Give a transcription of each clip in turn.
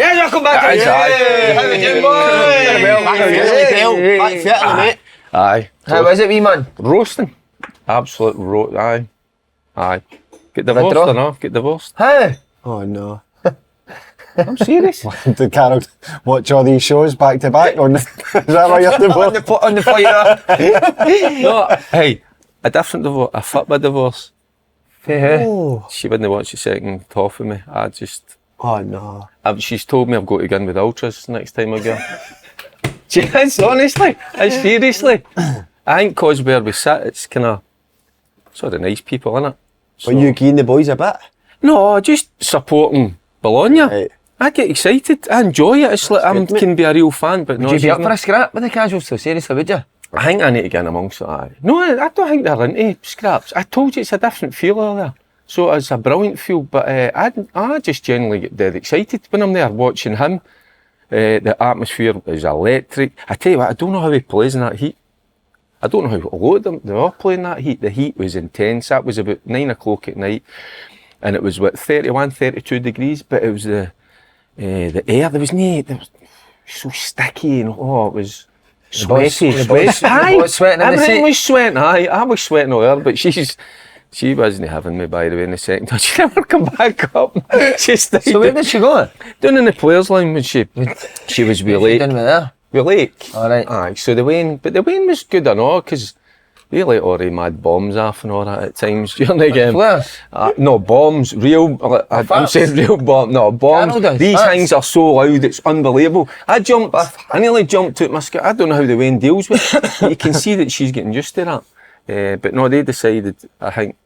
Yeah, welcome back. Aye. How we doing, boy? Back fit, mate. Aye. How is it, wee man? Roasting. Absolute Aye. Get divorced draw? or not? Get divorced. How? Oh no. I'm serious. Did Carol watch all these shows back to back? Is that why you're divorced? on the fire. No, hey, a different divorce. A football divorce. Oh. She wouldn't watch the second half of me. Oh no. She's told me I've got to go in with ultras next time I go. She is, honestly. Seriously. I think because where we sit, it's kind of sort of nice people, innit? But you giving the boys a bit? No, just supporting Bologna. Right. I get excited. I enjoy it. It's like I can be a real fan, but Would you be up for a scrap with the casuals though? Seriously, would you? I think I need to get in amongst it. Aye. No, I don't think they're into scraps. I told you it's a different feel out there. So it's a brilliant feel, but I just generally get dead excited when I'm there watching him. The atmosphere is electric. I tell you what, I don't know how he plays in that heat. I don't know how a lot of them, they all play in that heat. The heat was intense. That was about 9 o'clock at night. And it was, 31, 32 degrees, but it was the air, there was so sticky and it was sweaty. Aye, sweating in the Everything seat. was sweating, aye. I was sweating all her, but she wasn't having me, by the way, in the second. She never come back up. She stayed So where did she go? down in the players' line when she was wee late. Down with there. Wee late. Alright. Aye, so the win was good and all, because they let all the mad bombs off and all that at times during the game. Flares? No, bombs, real, I'm saying real bombs, no, bombs. Carol does, These farts. things are so loud, it's unbelievable. I nearly jumped out my skirt. I don't know how the Wayne deals with it. You can see that she's getting used to that. But no, they decided, I think,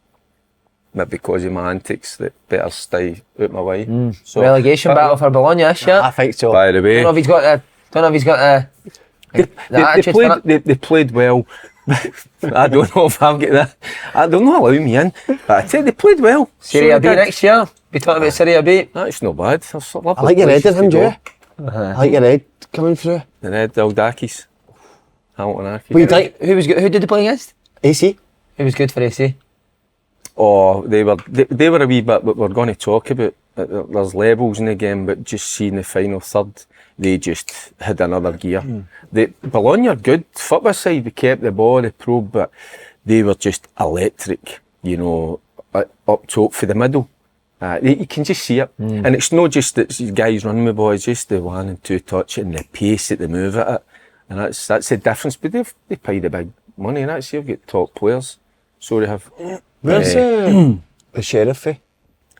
maybe because of my antics, that better stay out my way. So, Relegation battle for Bologna, I yeah. think so. by the way, Don't know if he's got the attitude for it. they played well. I don't know if I'll get that. I don't know, allow me in. But I tell you, they played well. Serie So B they did. next year. Be talking about Serie B. That's not bad. That's a lovely I like your place head of him, to go. Joe. I like your head coming through. The Red Aldakis. Hamilton Archie. But you'd like Who was good? Who did they play against? AC? Who was good for AC? Oh, they were a wee bit what we're going to talk about. There's levels in the game, but just seeing the final third, they just had another gear. Bologna are good. Football side, they kept the ball, they probed, but they were just electric, you know, up top for the middle. You can just see it. And it's not just that these guys running the ball, it's just the 1 and 2 touch and the pace that they move at it. And that's the difference. But they pay the big money, and that's you've got top players. So they have. Where's the sheriff for?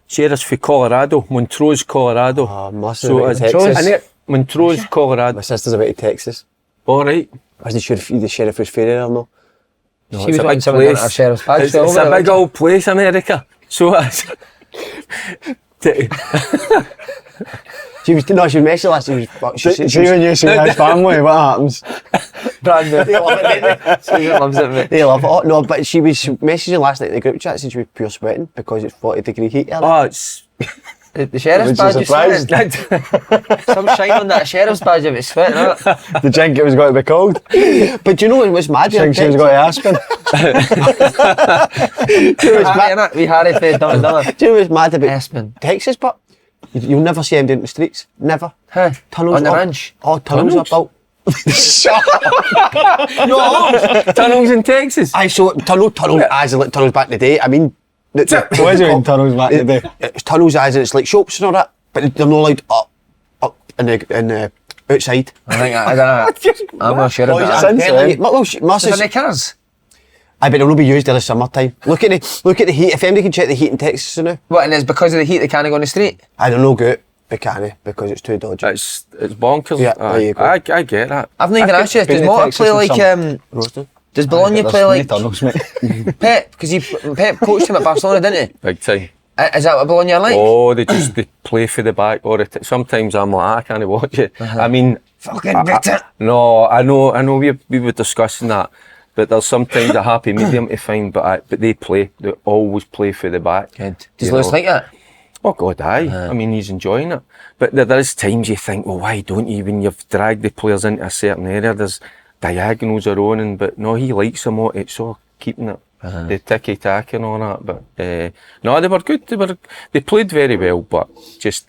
Sheriff's for Colorado, Montrose, Colorado. Oh, massive So about it's Texas. Montrose, Colorado. My sister's about to Texas. All right. I wasn't sure if the sheriff was fair or no. No, She it's was a wanting big someone place. on her sheriff's badge. It's a big old place, America. So it's. She was messing last year. See when you see his family, what happens? Brand new. They love it, don't they? She loves it, mate. They love it. Oh, no, but she was messaging last night in the group chat saying she was pure sweating because it's 40-degree heat. Oh, it's. The sheriff's Was badge you is surprised? sweating. Some shine on that sheriff's badge if it's sweating, innit? Did you think it was going to be cold? But do you know what's mad? Do you think she was going to Aspen? We Harry for Dun Dun. Do you know what's mad about Aspen. Texas, but you'll never see them down the streets. Never. Huh? Tunnels On the are- ranch. Oh, tunnels are built. Tunnels in Texas. I saw tunnel as in like tunnels back in the day. I mean, What do you mean tunnels back in the day? it's tunnels as in it's like shops and all that, but they're not allowed up in the outside. I think I don't know. I'm not sure Oh, about is that. it Since apparently- then. well, she must Is there have. any cars? I bet it'll not be used in the summertime. Look at the heat. If anybody can check the heat in Texas now, What, and it's because of the heat they can't go on the street? I don't know, good. They can't because it's too dodgy. It's bonkers. Yeah, there you go. I get that. I've not even asked you, does been to Motor Texas play in like, summer. Roasting. does Bologna There's play many like tunnels, mate. Pep? Because Pep coached him at Barcelona, didn't he? Big time. Is that what Bologna are like? Oh, they play for the back. Or sometimes I'm like, I can't watch it. I mean, Fucking bitter. no, I know. We were discussing that, but there's sometimes a happy medium to find. But they play. They always play for the back. Good. Does You Lewis know. like that? Oh God, aye. I mean, he's enjoying it. But there is times you think, well, why don't you? When you've dragged the players into a certain area, there's diagonals are on, but no, he likes them all. It's all keeping it. The ticky tack and all that. But no, they were good. They played very well, but just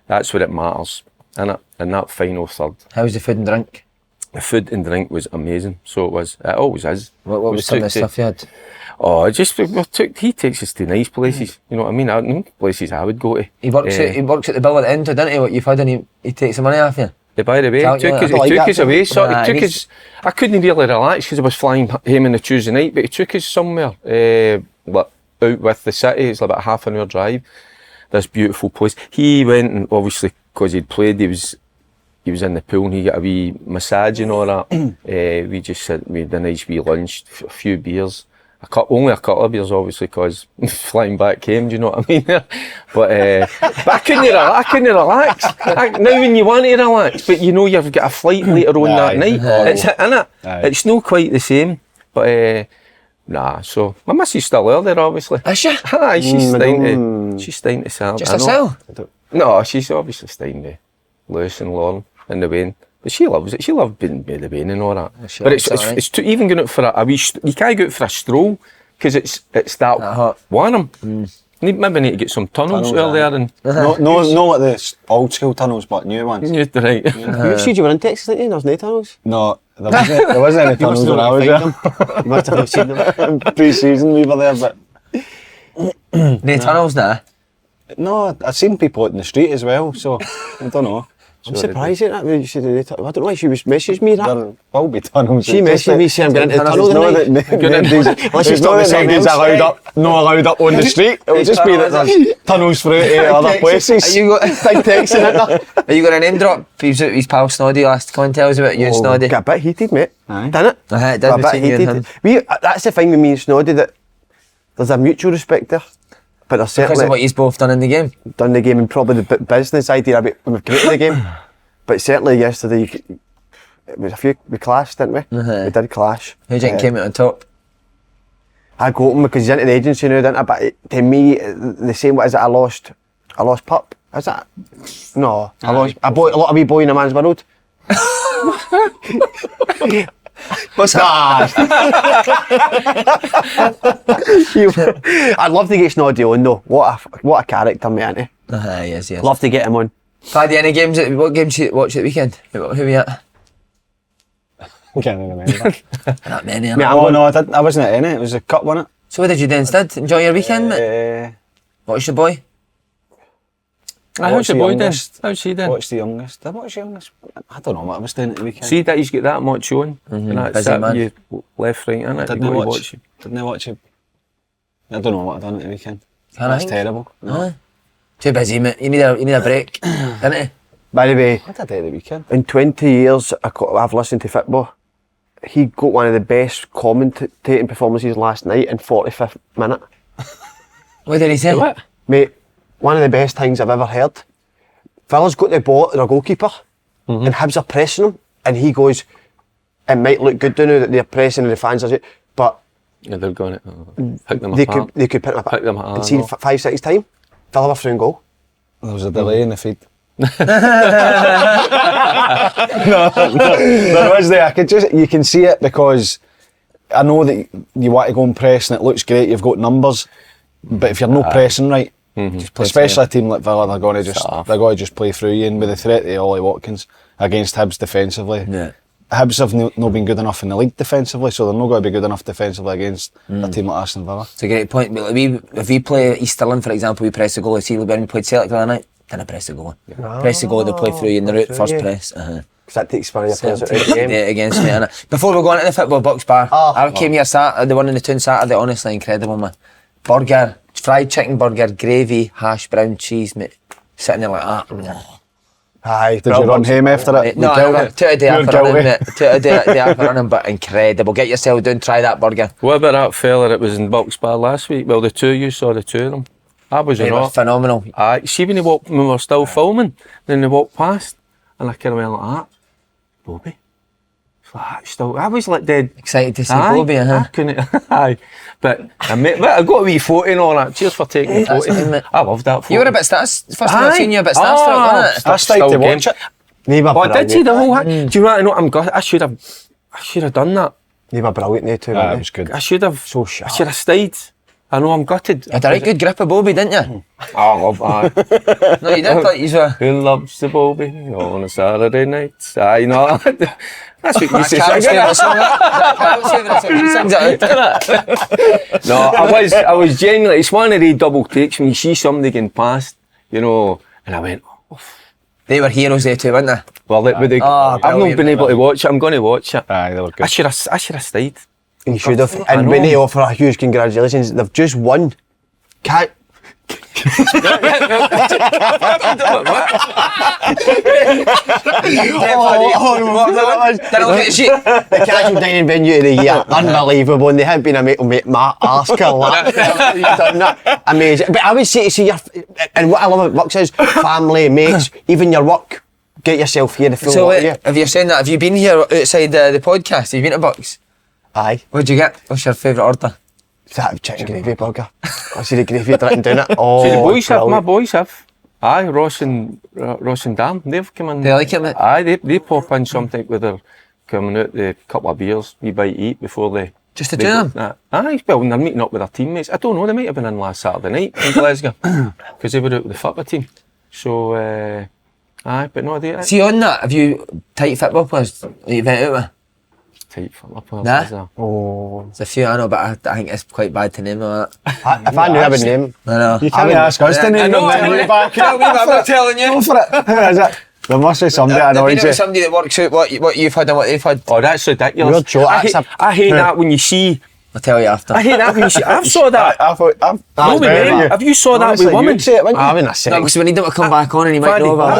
that's what it matters. innit? In that final third. How was the food and drink? The food and drink was amazing, so it was. It always is. What was some of the stuff you had? Oh, he takes us to nice places. You know what I mean? No places I would go to. He works at the bill at the end, doesn't he? What you've had, and he takes the money off you. By the way, he took us away. So he took us. I couldn't really relax because I was flying home on the Tuesday night, but he took us somewhere, out with the city. It's about a half an hour drive. This beautiful place. He went, and obviously because he'd played, he was in the pool and he got a wee massage and all that. We just we had a nice wee lunch, a few beers. Only a couple of beers, obviously, because flying back home, do you know what I mean? But I couldn't relax. Now when you want to relax, but you know you've got a flight later on that night, it's not quite the same. But so my missus still there obviously. Is she? Aye, she's staying to sell. Just herself? No, she's obviously staying with Lewis and Lauren in the Wayne. But she loves it. She loves being by the Wayne and all that. But it's too, even going out for a wee. You can't go out for a stroll because it's that hot. Warm. Maybe need to get some tunnels earlier and. No, like the old school tunnels, but new ones. You're right. You said you were in Texas, didn't you? There's no tunnels. No, there wasn't any tunnels when I was there. You must have seen them. Pre-season we were there, but No tunnels now. no, I've seen people out in the street as well, so I don't know. I'm surprised at that. I don't know why she was messaged me that. There will be tunnels. She messaged me saying I'm going into the tunnel tonight. Unless she's not allowed up on the street. It'll just be that there's tunnels through to other places. Are you got a name drop? His pal Snoddy last come and tell us about you and Snoddy. Got a bit heated, mate. Aye. Didn't it? It did Got a between you and him. That's the thing with me and Snoddy, that there's a mutual respect there. But there's Because certainly of what you've both done in the game. done the game and probably the business idea about when we've created the game. But certainly yesterday, it was we clashed, didn't we? We did clash. Who do you think came out on top? I got him because he's into the agency now, didn't I? But to me, the same way as I lost pup. Is that? No, I bought a lot of wee boy in a man's world. What's that? I'd love to get Snoddy on though. What a character, mate, isn't he? Yes. Love to get him on. Paddy, any games? What games you watched at the weekend? Who were you at? I can't remember. Not many. Mate, I wasn't at any. It was a cup, wasn't it? So what did you do instead? Enjoy your weekend, mate? Watch the boy? How's the boy doing? How's he doing? What's the youngest? What's the youngest? I don't know what I was doing at the weekend. See that he's got that much on. And that's Busy man. you left, right, innit? Didn't I watch it? I don't know what I done at the weekend. Can I That's think? terrible. No. Too busy, mate. You need a break, didn't you? By the way, What did I do at the weekend? in 20 years I've listened to football, he got one of the best commentating performances last night in 45th minute. What did he say? What? Mate, one of the best things I've ever heard. Villa's got the ball at their goalkeeper and Hibs are pressing him and he goes, it might look good now that they're pressing and the fans are, but Yeah, they're going to pick them they apart. could pick them apart. Pick them apart, And see in 5-6 time, Villa were through and goal. There was a delay in the feed. There was there. You can see it because I know that you want to go and press and it looks great. You've got numbers, but if you're not pressing right, especially a team like Villa, they're going to just play through you. And with the threat of Ollie Watkins against Hibs defensively, Hibs have not been good enough in the league defensively, so they're not going to be good enough defensively against a team like Aston Villa. It's a great point. But if we play East Stirling, for example, we press the goal. See when we played Celtic the other night, didn't press the goal. Press the goal, they play through you in the route, first press. Because that takes one of your players out of the game. Against me, innit? Before we go into the football box bar, I came here the one in the town Saturday, honestly incredible, man. Burger, fried chicken burger, gravy, hash brown cheese, mate. Sitting there like that. Aye, Did you run home after it? No, took a day after running, mate. Took a day after running, but incredible. Get yourself down, try that burger. What about that fella that was in Box Bar last week? Well, the two of you saw the two of them. I was They were not. phenomenal. See when when we were still filming, then they walked past, and I kind of went like that. Bobby. I was like dead Excited to see Bobby, I couldn't. Aye, but I got a wee photo and all that. Cheers for taking the That's photo. it, mate. I loved that photo. You were a bit first time I've seen you a bit starstruck, wasn't it? I stayed to watch it. They were Oh, I did see the whole. brilliant. Do you want to know? I'm gutted. I should have done that. They were brilliant, they too, It weren't was good. I should have. So sharp. I should have stayed. I know, I'm gutted. You had a right good grip of Bobby, didn't you? Oh, love that. No, you did. Thought you were. Who loves the Bobby on a Saturday night? I know. That's what you used to Carol's sing. favourite song. Carol's favourite song. She sings it out. No, I was genuinely, it's one of the double takes when you see somebody getting past, you know, and I went, oh. They were heroes there too, weren't they? Well, I've not brilliant. been able to watch it. I'm going to watch it. Aye, they were good. I should have stayed. You should have. I And know. when they offer a huge congratulations, they've just won. Can't. Did I look at the sheet? The casual dining venue of the year, unbelievable, and they had been a mate Mark Arskell. You've done that, amazing. But I would say to see your, and what I love about Bucks is family, mates, even your work. Get yourself here, the full So lot of you. if you're saying that, have you been here outside the podcast? Have you been to Bucks? Aye, What'd you get? What's your favourite order? that chicken gravy burger. I see the gravy written down it. Oh, See, the boys have, my brilliant. boys have. Aye, Ross and Dan, they've come in. Do you like it, mate? Aye, they pop in something with their coming out the couple of beers, we bite eat before they. Just the they two go- of them? Aye, well, when they're meeting up with their teammates. I don't know, they might have been in last Saturday night in Glasgow because they were out with the football team. So, aye, but no, they. See, on that, have you tight football players that you went out with? Tight football players. Nah. is there? Oh, There's a few I know, but I think it's quite bad to name all that. if I knew I would name. I know. You can't ask us to name them then way back. I'm not telling Go you. for it. Who is it? There must be somebody that They've been annoys out you. with somebody that works out what you've had and what they've had. Oh, that's ridiculous. Weird show, I hate, that's I hate that when you see. I'll tell you after. I hate that when you see. I've saw that. I thought, No, That's we very didn't. bad. Have you saw that Honestly, with women? you'd say it, wouldn't you? I wouldn't have No, said it. because we need them to come back on and he might Fanny. know about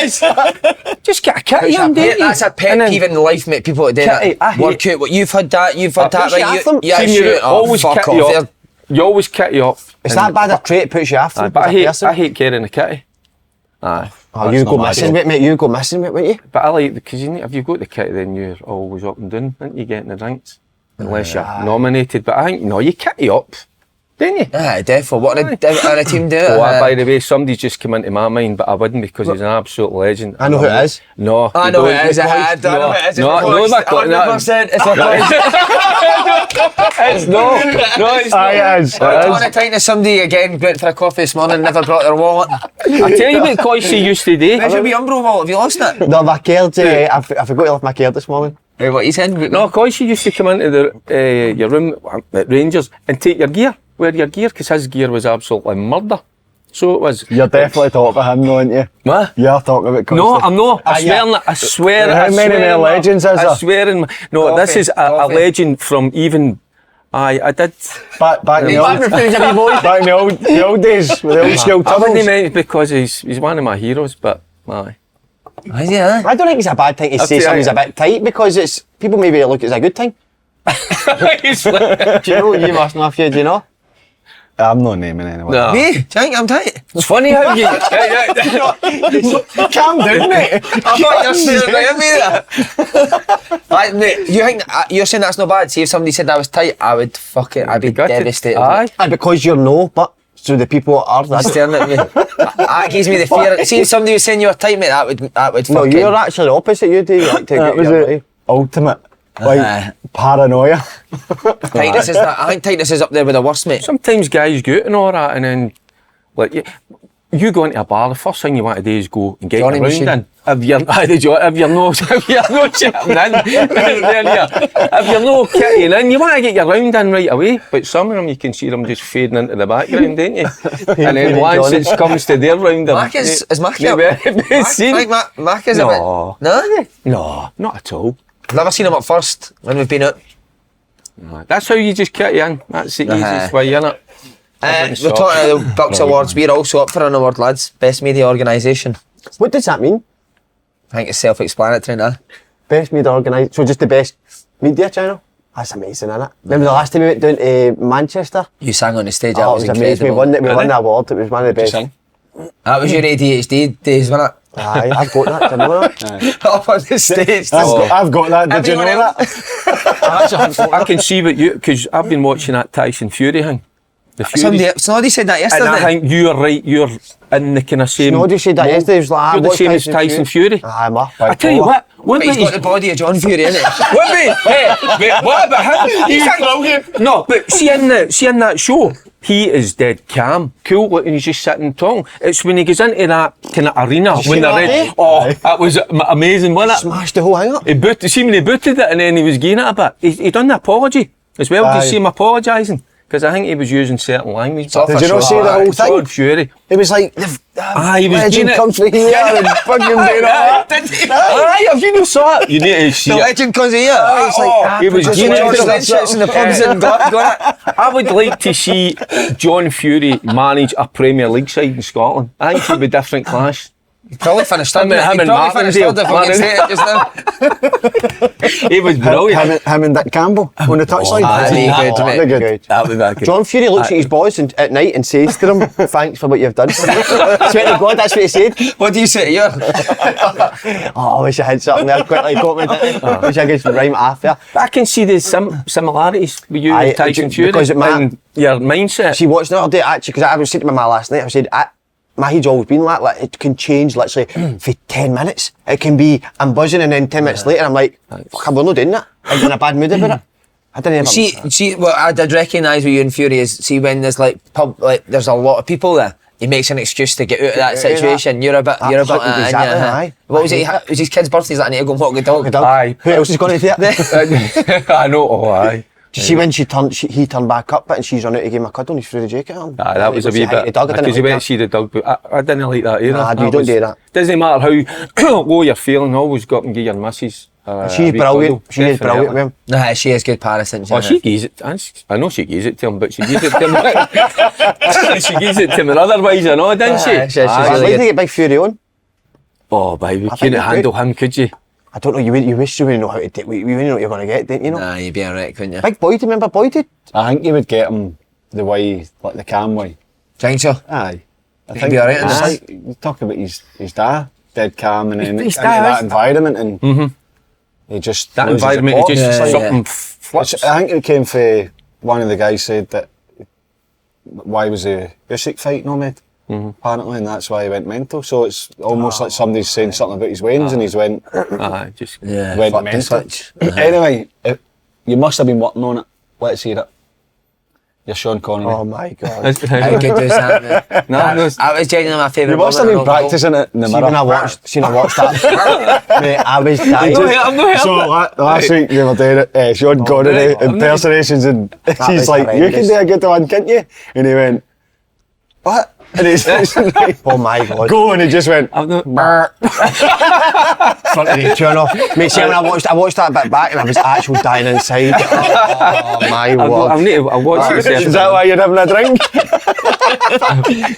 it. Just get a kitty on, don't you? That's a pet And then- peeve in life, mate. People that do Kitty, I that. hate- Work out what you've had that, you've had that, push you right? off them. Yeah, See, you shoot. Oh, always fuck kitty off. up. You always kitty up. It's and- that bad a trait, it puts you off them But as a person. I hate carrying a kitty. Aye. Oh, That's you not go my missing, deal. mate, you go missing, mate, wouldn't you? But I like, because if you've got the kitty, then you're always up and down, aren't you, getting the drinks? Unless you're nominated. But I think, no, you kitty up, don't you? Aye, definitely. What on a team do it? Oh, by the way, somebody's just come into my mind, but I wouldn't because he's an absolute legend. I know who it is. No. I you know don't. it is. I know it is. No, my God, no. 100%. It's a It's no, it's not. Aye, it is. I want to talk to somebody again, went for a coffee this morning, never brought their wallet. I tell you what Coisy used to do. Where's your wee Umbro wallet? Have you lost it? No, my card, I forgot to leave my card this morning. Right, what you saying? No, Coisy used to come into your room at Rangers and take your gear, wear your gear, because his gear was absolutely murder. So it was. You're definitely talking about him, though, aren't you? What? You're talking about No, Costa. I'm not. I swear, I swear. How I many swear more in my- legends is I there? swear in my, no, this is a Coffee. legend from even. I did. Back in the Back old, before he's a wee boy. back in the old days with the old school I wouldn't tunnels. mean because he's one of my heroes, but aye. Is he, eh? I don't think it's a bad thing to say see, something's a bit tight because it's people maybe look at it as a good thing. He's like- Do you know? You must know a few, do you know? I'm not naming anyone. No. Me? Do you think I'm tight? It's funny how you. Calm down, mate. I thought you were staring at me there. Right, mate, you think you're saying that's not bad? See, if somebody said I was tight, I would fuck it. I'd be Gutted. devastated. Aye. Aye, because you're no, but so the people are. He's That's, staring at me. That gives me the fear. See, if somebody was saying you were tight, mate, that would no, fucking. you're actually the opposite. You do. You like to That get was your it. Ultimate. Like, paranoia. Tightness is that. I think tightness is up there with the worst, mate. Sometimes guys go out and all that, and then like you go into a bar, the first thing you want to do is go and get Johnny your round machine. in. If you're no chipping in, if you're no kittying in, you want to get your round in right away. But some of them you can see them just fading into the background, don't you? And then once it comes to their round, Mac is Mac up? Mac is a No. bit. No? No, not at all. I've never seen him up first when we've been out. No, that's how you just kitty in. That's the easiest way, innit? We're talking about the Bucks Awards. We're also up for an award, lads. Best media organisation. What does that mean? I think it's self-explanatory now. Best media organised. So just the best media channel. That's amazing, isn't it? Remember the last time we went down to Manchester? You sang on the stage. Oh, it was amazing. We won the award. It was one of the best. That was your ADHD days, wasn't it? Aye, I've got that. Do you know that? Up on the stage. I've got that. Did you know Everyone that? I can see what you, because I've been watching that Tyson Fury thing. The Furies. Snoddy said that yesterday. And I think you're right, you're in the kind of same... Snoddy said that yesterday, he was like, you're the same as Tyson Fury. I tell you what, but he's got the body of John Fury, innit? Wait, what about him? He's brilliant. No, but see in that show, he is dead calm, cool, like, and he's just sitting talking. It's when he goes into that kind of arena when they're ready. Oh, that was amazing, wasn't it? Smashed the whole thing up. He booted it and then he was gaining it a bit. He done the apology as well. Did you see him apologising? Because I think he was using certain language. Did you not see the whole thing? John Fury. It was like, he was legend comes from here and fucking doing all that. Have you not saw it? You need to see The it. legend comes here. It's like, He was gaining in the pubs and I would like to see John Fury manage a Premier League side in Scotland. I think it would be different class. He probably finished third. Him and Martindale. He was brilliant. him and Dick Campbell on the touchline. Good. That would be good. John Fury looks at his boys at night and says to them, thanks for what you've done. Swear to God, that's what he said. What do you say to you? I wish I had something there quickly. I wish I could rhyme it after. I can see the similarities with you and Tyson Fury because and your mindset. See, watching the other day, actually, because I was saying to my ma last night, I said, my head's always been like it can change literally for 10 minutes. It can be, I'm buzzing and then 10 minutes later I'm like, fuck, I'm not doing that. I'm in a bad mood about it. I didn't ever... See, what I did recognise with you and Fury is, see when there's there's a lot of people there, he makes an excuse to get out of that situation. You're a bit exactly. What was it? It was his kid's birthday, he's like, I need to go and walk the dog. Aye. Who else is going to do that? I know, aye. Do you see when he turned back up and she's run out to give him a cuddle and he threw the jacket on? Aye, that was a wee bit, because he went to see the dog, but I didn't like that either. Nah, you don't do that. Doesn't matter how low you're feeling, always go up and give your missus she's brilliant. She is brilliant with him. Nah, she is good, Paris, isn't she? Oh, she gives it. I know she gives it to him, but she gives it to him. She gives it to him otherwise, I know, didn't she? She's Why really did good. he get Big Fury on? Oh, baby, you think couldn't you handle him, could you? I don't know, you wish you wouldn't know how to do it. You wouldn't know what you're going to get, didn't you know? Nah, you'd be alright, couldn't you? Big Boyd, remember Boyd? I think you would get him the way, like the calm way. Think so? Aye. I He'd be alright in it's this. like, you talk about his dad, dead calm, and then His into dad that is- environment, and he just That loses environment, it all. it just Yeah, something yeah. flips. I think it came for one of the guys said that why was the Usyk fight no made? Apparently, and that's why he went mental. So it's almost like somebody's saying something about his wains, and he's went Just Yeah, went fuck the mental. switch. Anyway, you must have been working on it. Let's hear it. You're Sean Connery. Oh my God. How good was that, man? No, I was genuinely my favourite. You must have been moment of all. practicing it in the See mirror. when I watched that, mate, I was dying. I'm not So last week they were doing it, Sean Connery right. impersonations, and she's was like, "You can horrendous. do a good one, can't you?" And he went, "What?" And he's like, Oh my God. "Go!" And he just went, I'm not. Front of the turn off. Mate, see when I watched that bit back and I was actually dying inside. Oh my word. I'll watch it. "Is that why you're having a drink?"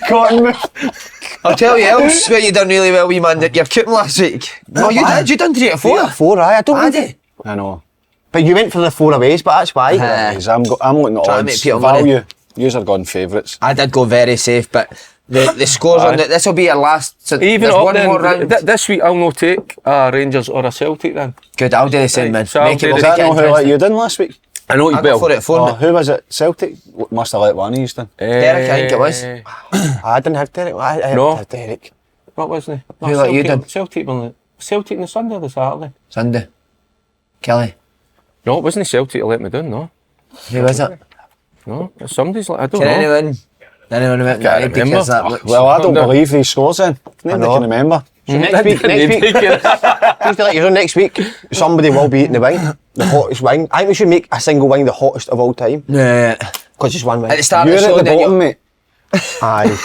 Cotton mouth. I'll tell you else where you done really well, wee man. You're cooking last week. No, you did. You done 3 or 4. 4, aye. I don't I know. did. I know. But you went for the 4 aways, but that's why. Anyways, I'm looking at Trying to make odds. people money. Value. Yous are gone favourites. I did go very safe, but the scores on this will be your last. So Even there's up one more then, round. this week I'll not take Rangers or a Celtic then. Good, I'll do the same, man. So I'll Make do it, the- we'll Is that make it not who let interesting. you done last week? I know you I got for it at 4. Oh, who was it? Celtic? Must have let one of you done. Derek, I think it was. I didn't have Derek. I didn't No. have Derek. What wasn't it? No, Who let you done? Celtic on the Sunday or the Saturday? Sunday. Kelly. No, it wasn't Celtic that let me down, no. Who was it? No, somebody's like, I don't Can know. anyone remember? Can't Because remember. that looks- Well, I don't No. believe these scores then. Nobody know. can remember. So next week, just to let you know, next week, somebody will be eating the wing, the hottest wing. I think we should make a single wing the hottest of all time, Yeah. because it's one wing. At the start You're of the at show, the then bottom, you... mate. Aye.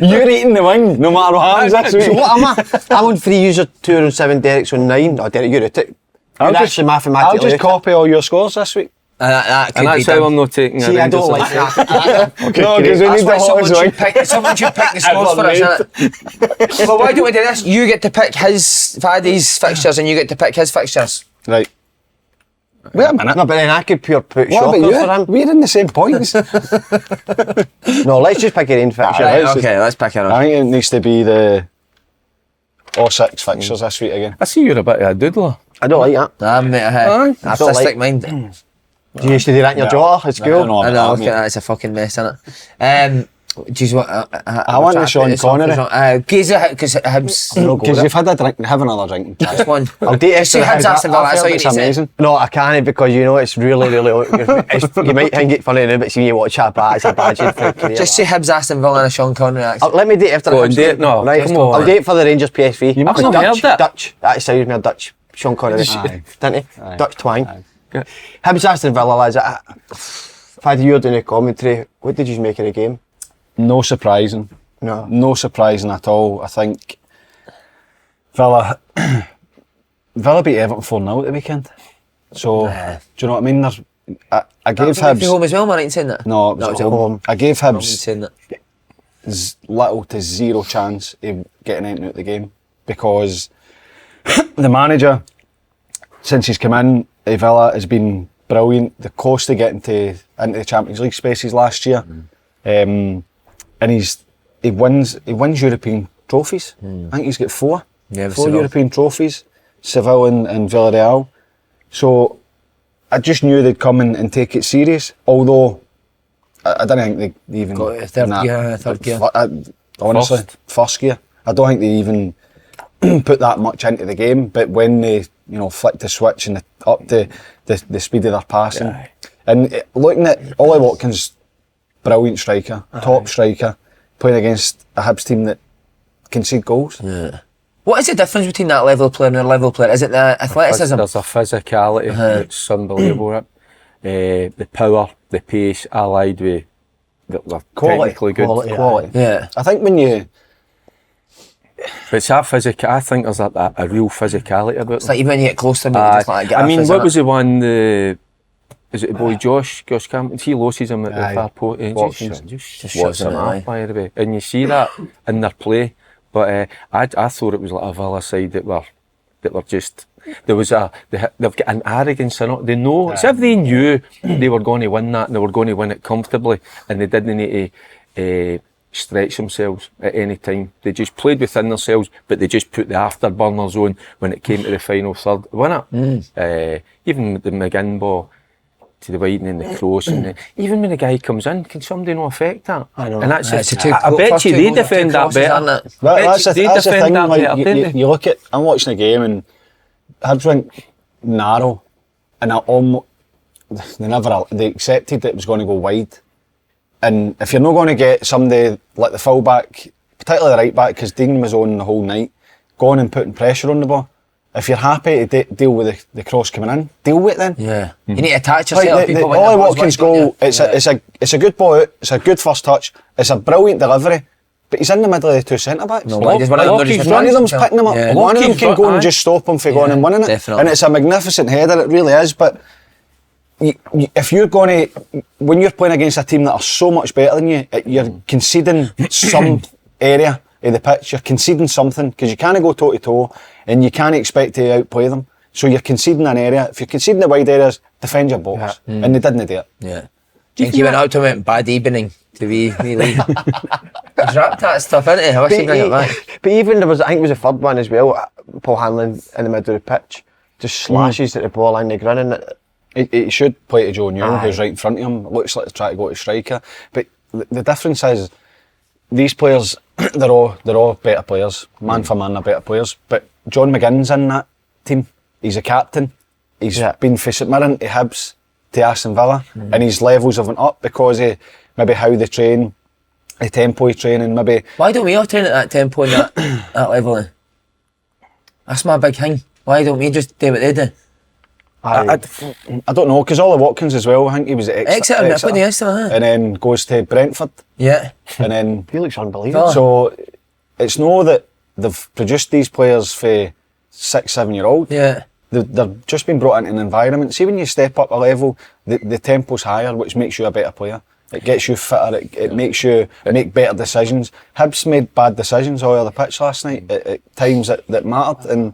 You're eating the wing, no matter what happens this So week. what am I? I'm on 3 user 2 on 7, Derek's on 9. Oh, Derek, you're at it. I'll You're actually mathematically I'll just out. copy all your scores this week. That could And be that's how done. I'm not taking See, I don't like that. No, because we That's need why the someone hottest wing. should pick the scores for us, innit? Well, why don't we do this? You get to pick Faddy's fixtures and you get to pick his fixtures. Right. Wait a minute. No, but then I could put What shockers for about him. you? We're in the same points. No, let's just pick your own fixture. Right, let's okay, let's pick it up. I think it needs to be the all 6 fixtures this week again. I see you're a bit of a doodler. I don't like that. Nah, mate, Aye. artistic Don't mind. Do you used to do that in your daughter at school? I know, look at that, it's a fucking mess, isn't it? Jeez, what? I want the Sean Connery. Because Hibs. Because you've had a drink, have another drink. That's one. I'll date it. See Hibs Aston Villa, that's all you need to say. amazing. No, I can't because you know it's really, really. You might think it funny now, but see when you watch that, it's a bad shit for a career. Just say Hibs Aston Villa and a Sean Connery accent. Let me date after Go the on, date. No, right, come on. I'll date for the Rangers PSV. You must have heard that. Dutch. That sounds me a Dutch. Sean Connery, didn't he? Dutch twang. Hibs Aston Villa, lads. Paddy, you're doing a commentary. What did you make of the game? No surprising. No surprising at all. I think Villa beat Everton 4-0 at the weekend. So, do you know what I mean? I gave Hibs... home as well, man, I ain't saying that. No, it was at home. I gave I ain't saying Hibs that. little to zero chance of getting anything out of the game because the manager, since he's come in, Villa has been brilliant. The cost of getting into the Champions League spaces last year, and he wins European trophies. I think he's got four European trophies, Seville and Villarreal. So I just knew they'd come and take it serious. Although I don't think they even got it, third gear. Honestly, first gear. I don't think they even put that much into the game. But when they flicked the switch and up the speed of their passing, and looking at Ollie Watkins, brilliant striker, top striker, playing against a Hibs team that concede goals. Yeah. What is the difference between that level player and a level player? Is it the athleticism? There's a physicality that's unbelievable. The power, the pace, allied with the technically good quality. Yeah. I think when you... It's that physical. I think there's a real physicality about It's like even when you get close to him, you just like get I mean, off, what was the one? Is it the boy Josh Campbell? He loses him at the far post and just shoves him up, by the way. And you see that in their play. But I thought it was like a Villa side that were just they've got an arrogance in it. They know it's if they knew they were going to win that and they were going to win it comfortably and they didn't need to stretch themselves at any time. They just played within themselves, but they just put the afterburners on when it came to the final third. Win it. Even the McGinn ball to the wide and the cross, and even when the guy comes in, can somebody not affect that? I know. And that's I bet you they defend that better. That's the thing. Like, you look at, I'm watching the game and Hibs went narrow, and they accepted that it was going to go wide. And if you're not going to get somebody like the full back, particularly the right back, because Dean was on the whole night, going and putting pressure on the ball. If you're happy to deal with the cross coming in, deal with it then. Yeah. You need to attach yourself. Like the Ollie Watkins goal, it's a good ball out, it's a good first touch, it's a brilliant delivery, but he's in the middle of the two centre backs. No, one of them's picking him up. Yeah. One of them can go and just stop him from going and winning it. Definitely. And it's a magnificent header, it really is. But if you're going to, when you're playing against a team that are so much better than you, you're conceding some area of the pitch, you're conceding something, because you can't go toe to toe and you can't expect to outplay them. So you're conceding an area. If you're conceding the wide areas, defend your box. And they didn't do it. Yeah. I think he went out to him bad evening to wee league. He's wrapped that stuff, isn't he? I wish he'd bring it back. But even there was, I think it was a third one as well, Paul Hanlon in the middle of the pitch, just slashes at the ball in the grin. It should play to Joe Newell, who's right in front of him. It looks like they're trying to go to striker. But the difference is, these players, they're all better players. Man for man, they're better players. But John McGinn's in that team. He's a captain. He's been from St Mirren to Hibs to Aston Villa, and his levels have went up because of maybe how they train, the tempo of training, maybe. Why don't we all train at that tempo and that level then? That's my big thing. Why don't we just do what they do? I don't know, because Ollie Watkins as well, I think he was at Exeter, and then goes to Brentford. Yeah. And then He looks unbelievable. So it's no that they've produced these players for 6-7 year old. Yeah. They're just been brought into an environment. See, when you step up a level, the tempo's higher, which makes you a better player. It gets you fitter, it makes you make better decisions. Hibs made bad decisions all over the pitch last night at times that mattered. And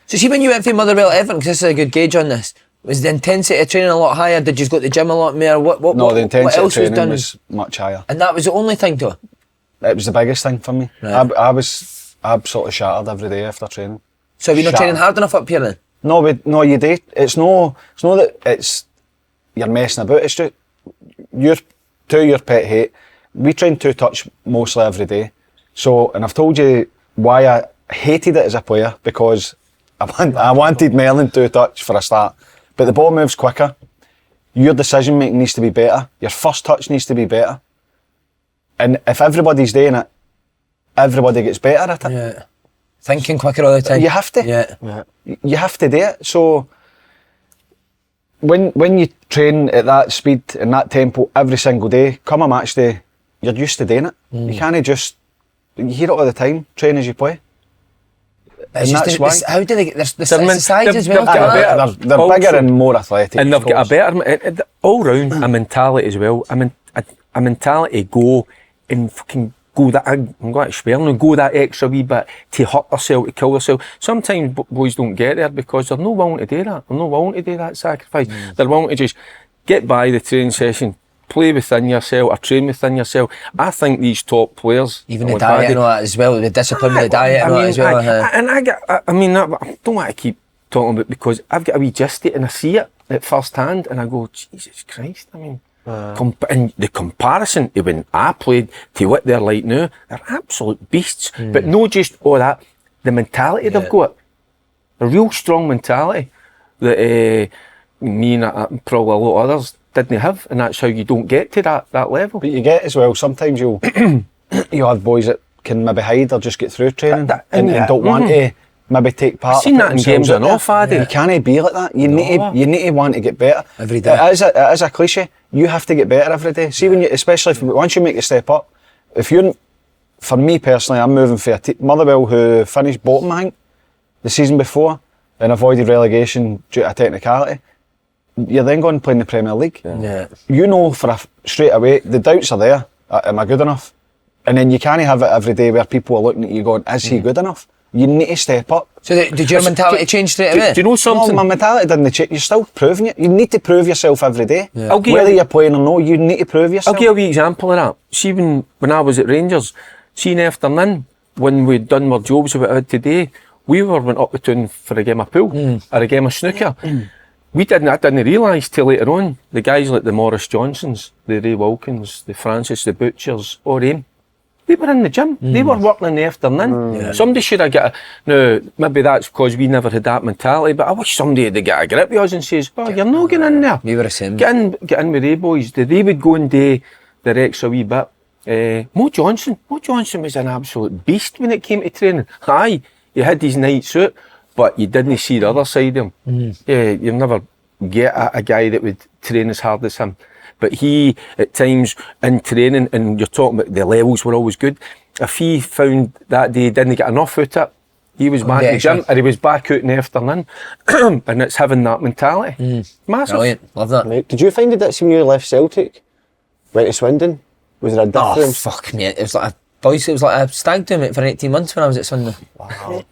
so see, when you went from Motherwell to Everton, because this is a good gauge on this, was the intensity of training a lot higher? Did you go to the gym a lot more? No, the intensity of training was much higher. And that was the only thing to it? It was the biggest thing for me. Right. I was absolutely shattered every day after training. So have you not training hard enough up here then? No, you do. It's no that it's you're messing about. It's just your pet hate. We train 2-touch mostly every day. So, and I've told you why I hated it as a player, because I wanted more than 2-touch for a start. But the ball moves quicker. Your decision making needs to be better. Your first touch needs to be better. And if everybody's doing it, everybody gets better at it. Yeah. Thinking quicker all the time. You have to. Yeah. You have to do it. So when you train at that speed and that tempo every single day, come a match day, you're used to doing it. You can't just, you hear it all the time, train as you play. It's And just that's why. how do they get the They're size as well? they've got a better- They're also- bigger and more athletic. And they've of got a course. better, all round, a mentality as well. A mentality go and fucking go that, I'm going to swear, and go that extra wee bit to hurt themselves, to kill themselves. Sometimes boys don't get there because they're not willing to do that. They're not willing to do that sacrifice. They're willing to just get by the training session, play within yourself, or train within yourself. I think these top players, Even the diet and all that as well, the discipline with the diet and all that as well. I don't want to keep talking about, because I've got a wee gist it and I see it at first hand and I go, Jesus Christ, I mean, and the comparison to when I played to what they're like now, they're absolute beasts. But not just all that, the mentality they've got, a real strong mentality that me and probably a lot of others didn't have, and that's how you don't get to that level. But you get as well, sometimes you'll have boys that can maybe hide or just get through training and don't want to maybe take part. I've seen that in games enough, Addy. You can't be like that. You need to want to get better Every day. It is a cliche. You have to get better every day. See, when you, especially once you make the step up, if you're, for me personally, I'm moving for Motherwell, who finished bottom, I think, the season before and avoided relegation due to a technicality. You're then going to play in the Premier League. Yeah. You know straight away, the doubts are there. Am I good enough? And then you can't have it every day where people are looking at you going, is he good enough? You need to step up. So did your mentality change straight away? Do you know something? No, my mentality didn't change. You're still proving it. You need to prove yourself every day. Yeah. Whether you're playing or not, you need to prove yourself. I'll give you a wee example of that. See, when I was at Rangers, seeing afternoon, when we'd done our jobs we had today, we went up the town for a game of pool or a game of snooker. I didn't realise till later on, the guys like the Maurice Johnsons, the Ray Wilkins, the Francis, the Butchers, all them, they were in the gym. They were working in the afternoon. Somebody should have got now, maybe that's because we never had that mentality, but I wish somebody had got a grip with us and says, oh, you're not getting in there. We were the same. Get in with Ray boys. They would go and do their extra wee bit. Mo Johnson was an absolute beast when it came to training. Aye, he had his nights out, but you didn't see the other side of him. Yeah, you never get a guy that would train as hard as him. But he, at times in training, and you're talking about the levels were always good, if he found that day he didn't get enough out of it, he was back in the gym, or he was back out in the afternoon. And it's having that mentality. Massive. Brilliant, love that. Mate, did you find it when you left Celtic? Went to Swindon? Was there a Oh difference? fuck me! It was like a stag do, mate, for 18 months when I was at Swindon. Wow.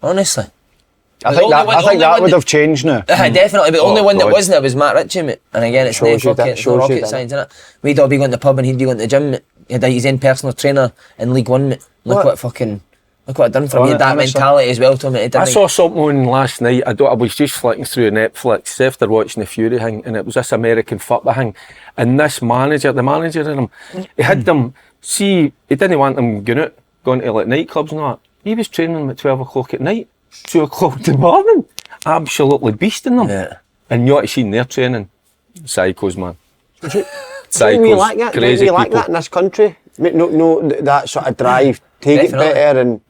Honestly. I think that would have changed now. Definitely, but the only one that God. wasn't, it was Matt Ritchie, mate. And again, it's no rocket science, innit? We'd all be going to the pub and he'd be going to the gym, mate. He had his own personal trainer in League One, mate. Look what it done for me. That mentality as well to me. I saw something on last night. I was just flicking through Netflix after watching the Fury thing, and it was this American football thing. And this manager, the manager in him, he had them, he didn't want them going to like nightclubs and all that. He was training them at 12 o'clock at night, 2 o'clock in the morning. Absolutely beasting them. Yeah. And you ought to see their training. Psychos, man. Don't we Psychos, like that? crazy Don't we like people. that in this country? No, that sort of drive, take Definitely. it better and...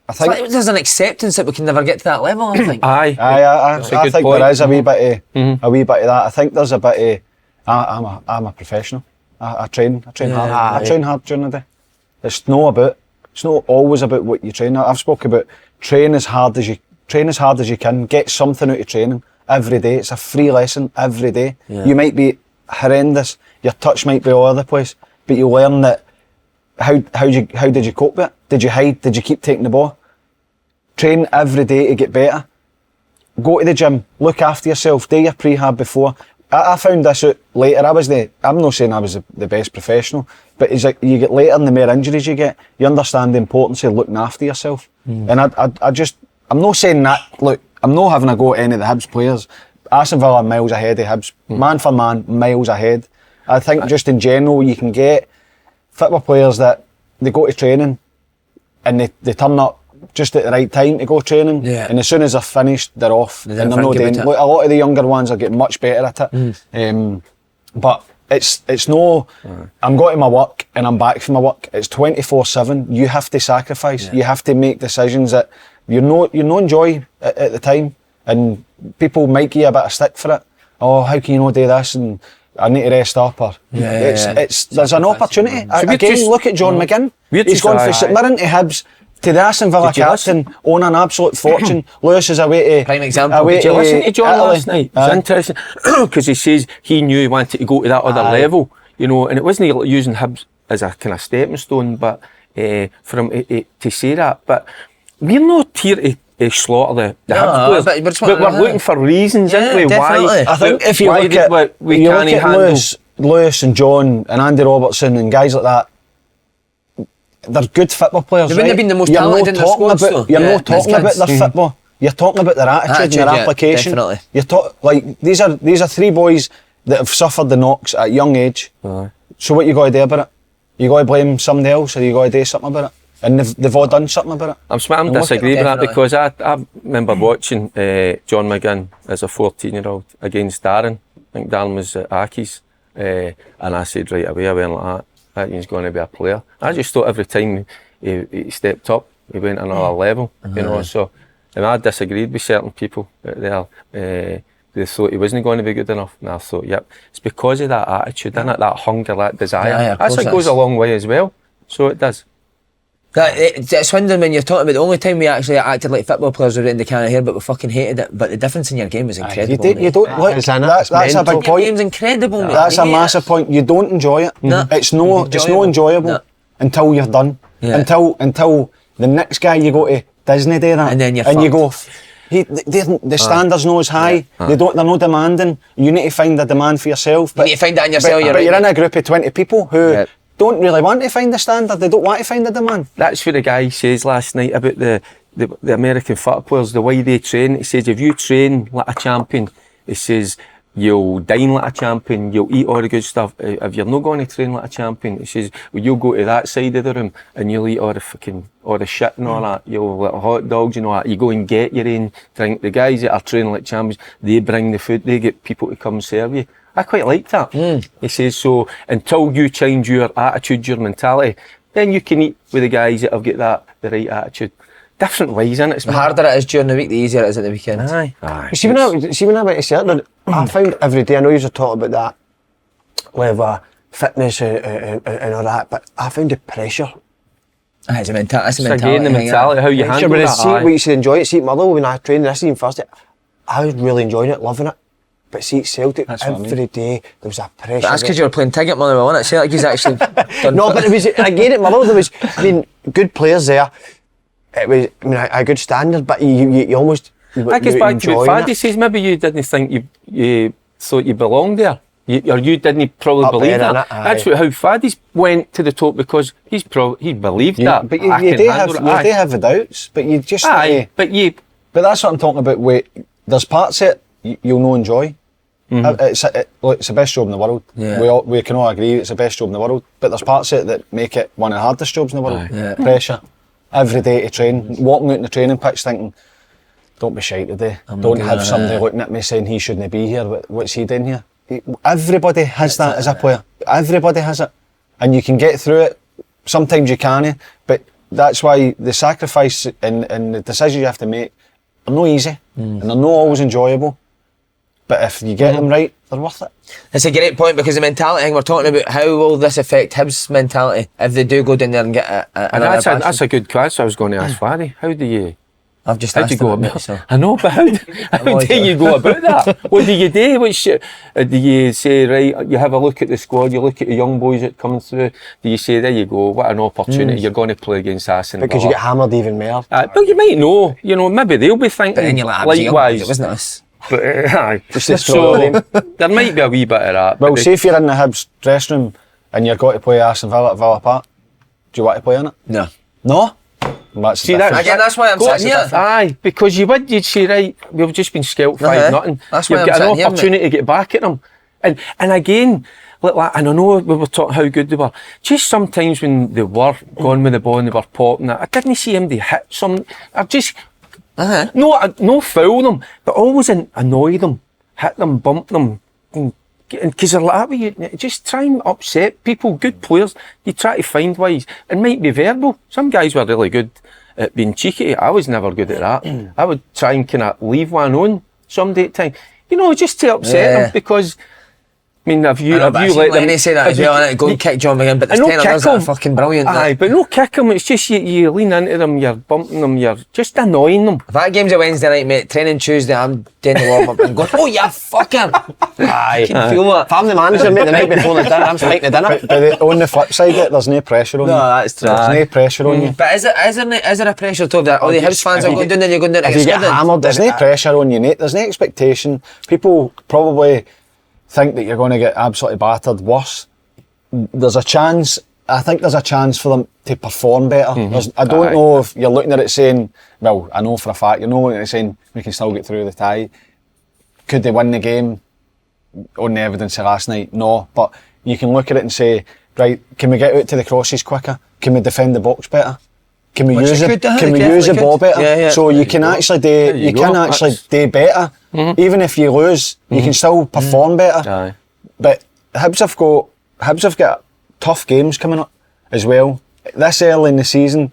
I think there's an acceptance that we can never get to that level, I think. Aye. I That's a good think point. there is a wee bit of that. I think there's a bit of I'm a professional. I train hard. I train hard during the day. It's not always about what you train. I've spoken about train as hard as you can. Get something out of training every day. It's a free lesson every day. Yeah. You might be horrendous. Your touch might be all over the place, but you learn that. How did you cope with it? Did you hide? Did you keep taking the ball? Train every day to get better. Go to the gym. Look after yourself. Do your prehab before. I found this out later. I'm not saying I was the best professional, but it's like you get later and the more injuries you get, you understand the importance of looking after yourself. And I'm not saying that, look, I'm not having a go at any of the Hibs players, Aston Villa are miles ahead of Hibs. Man for man, miles ahead. I think just in general, you can get football players that they go to training and they turn up just at the right time to go training, and as soon as they're finished, they're off, and they're not doing. Look, a lot of the younger ones are getting much better at it, but it's no. I'm going to my work and I'm back from my work. It's 24/7. You have to sacrifice. You have to make decisions that you're not enjoy at the time, and people might give you a bit of stick for it. Oh, how can you not do this? And I need to rest up. Or there's an opportunity. Again, look at John McGinn. He's gone from St Mirren to Hibs to the Aston Villa captain, on an absolute fortune. Lewis is away to... Prime example. Did you listen to John last night? It's interesting, because he says he knew he wanted to go to that other level, you know, and it wasn't using Hibs as a kind of stepping stone, but for him to say that. But we're not here to slaughter the Hibs players, but we're looking for reasons, aren't we? Definitely. Why? I think if you look at Lewis and John and Andy Robertson and guys like that, they're good football players. They wouldn't have been the most talented in their squads, though. You're not talking about their football. You're talking about their attitude and their application. Definitely. Like these are three boys that have suffered the knocks at a young age. So what you got to do about it? You got to blame somebody else, or you got to do something about it. And they've all done something about it. I'm disagreeing with that, because I remember watching John McGinn as a 14-year-old against Darren. I think Darren was at Aki's, and I said right away, I went like that he's going to be a player. I just thought every time he stepped up, he went another level, you know. So, and I disagreed with certain people there. They thought he wasn't going to be good enough, and I thought, yep, it's because of that attitude, isn't it? That hunger, that desire. That's what goes a long way as well. So it does. It's Swindon when you're talking about the only time we actually acted like football players were in the can of hair, but we fucking hated it. But the difference in your game was incredible. You don't look. That's a big point. Your game's incredible, mate. That's a massive point. You don't enjoy it. No. It's no enjoyable until you're done. Until the next guy you go to Disney do that, and then you go. The standards not as high. They're not demanding. You need to find a demand for yourself. You need to find that in yourself. But you're in a group of 20 people who don't really want to find the standard. They don't want to find the demand. That's what the guy says last night about the American football players, the way they train. He says if you train like a champion, he says you'll dine like a champion, you'll eat all the good stuff. If you're not going to train like a champion, he says, well, you'll go to that side of the room and you'll eat all the shit and all that. You'll like hot dogs and all that. You go and get your own drink. The guys that are training like champions, they bring the food, they get people to come serve you. I quite like that. He says, so until you change your attitude, your mentality, then you can eat with the guys that have got the right attitude. Different ways, isn't it? The harder it is during the week, the easier it is at the weekend. Aye. See when I went to Celtic, I found every day, I know you were talking about that with fitness and all that, but I found the pressure. It's a mentality. Again, the mentality, how you handle that. See, we used to enjoy it. See, Motherwell, when I trained this season first, I was really enjoying it, loving it. But see, at Celtic, every day there was a pressure. But that's because you were playing ticket money, wasn't it? Celtic is actually done. No, but it was, again, at Motherwell, there was, good players there. It was, a good standard, but you almost... I guess back to what Faddy says, maybe you didn't think you thought you belonged there. Or you didn't probably believe that. That's how Faddy's went to the top, because he believed that. But you do have the doubts, but you just... But that's what I'm talking about. There's parts of it you'll not enjoy. It's the best job in the world. We can all agree it's the best job in the world, but there's parts of it that make it one of the hardest jobs in the world. Pressure every day to train, walking out in the training pitch thinking, don't be shy today, don't have somebody looking at me saying he shouldn't be here, what's he doing here? Everybody has that as a player. Everybody has it, and you can get through it. Sometimes you can't, but that's why the sacrifice and the decisions you have to make are not easy and they're not always enjoyable. But if you get them right, they're worth it. That's a great point, because the mentality thing we're talking about, how will this affect Hibs' mentality if they do go down there and get that's a good question I was going to ask Faddy. How do you... I've just asked go about it. I know, but how do you go about that? What do you do? Do you say, right, you have a look at the squad, you look at the young boys that are coming through, do you say, there you go, what an opportunity, you're going to play against Aston Villa? Because you get hammered even more. But you might know, maybe they'll be thinking, but then you're like, likewise. It wasn't us. But there might be a wee bit of that. Well, say if you're in the Hibs dressing room and you're going to play Aston Villa at Villa Park, do you want to play in it? No. No? That's why I'm sitting here. Aye, because you'd say, right, we've just been scalped 5-0. That's why You've got an opportunity to get back at them. And again, like, and I know we were talking how good they were. Just sometimes when they were going with the ball and they were popping it, I didn't see him, they hit some. I just, no foul them, but always annoy them, hit them, bump them. Because they're like that way, you just try and upset people, good players. You try to find ways. It might be verbal. Some guys were really good at being cheeky. I was never good at that. I would try and kind of leave one on someday at time. You know, just to upset them, because I mean, have you let them... They say that as well, and go and kick John McGinn, but there's 10 others that are fucking brilliant. Aye, but no kick them, it's just you lean into them, you're bumping them, you're just annoying them. If that game's a Wednesday night, mate, training Tuesday, I'm doing the warm-up and going, oh, you fucker! Aye. I can feel it. If I'm the manager, mate, the night before the dinner, I'm spiking the dinner. But on the flip side, there's no pressure on you. No, that's true. There's no pressure on you. But is there a pressure to that? All the Hibs fans are going down there, you're going down to If you get hammered, There's no pressure on you, Nate. There's no expectation. People probably think that you're going to get absolutely battered. Worse, there's a chance. I think there's a chance for them to perform better. I don't know if you're looking at it saying, well, I know for a fact, you're not looking at it saying we can still get through the tie. Could they win the game on the evidence of last night? No, but you can look at it and say, right, can we get out to the crosses quicker? Can we defend the box better? Can we use the ball better? Yeah. So you can actually do better. Even if you lose, you can still perform better. Aye. But Hibs have got tough games coming up as well. This early in the season,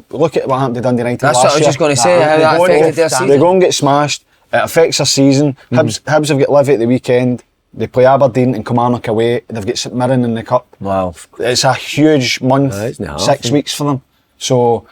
look at what happened to Dundee United last year. That's what I was just going to say, how that affected their season. They go and get smashed, it affects their season. Hibs have got Livy at the weekend. They play Aberdeen and Kilmarnock away. They've got St Mirren in the Cup. Wow. It's a huge month, 6 weeks for them. So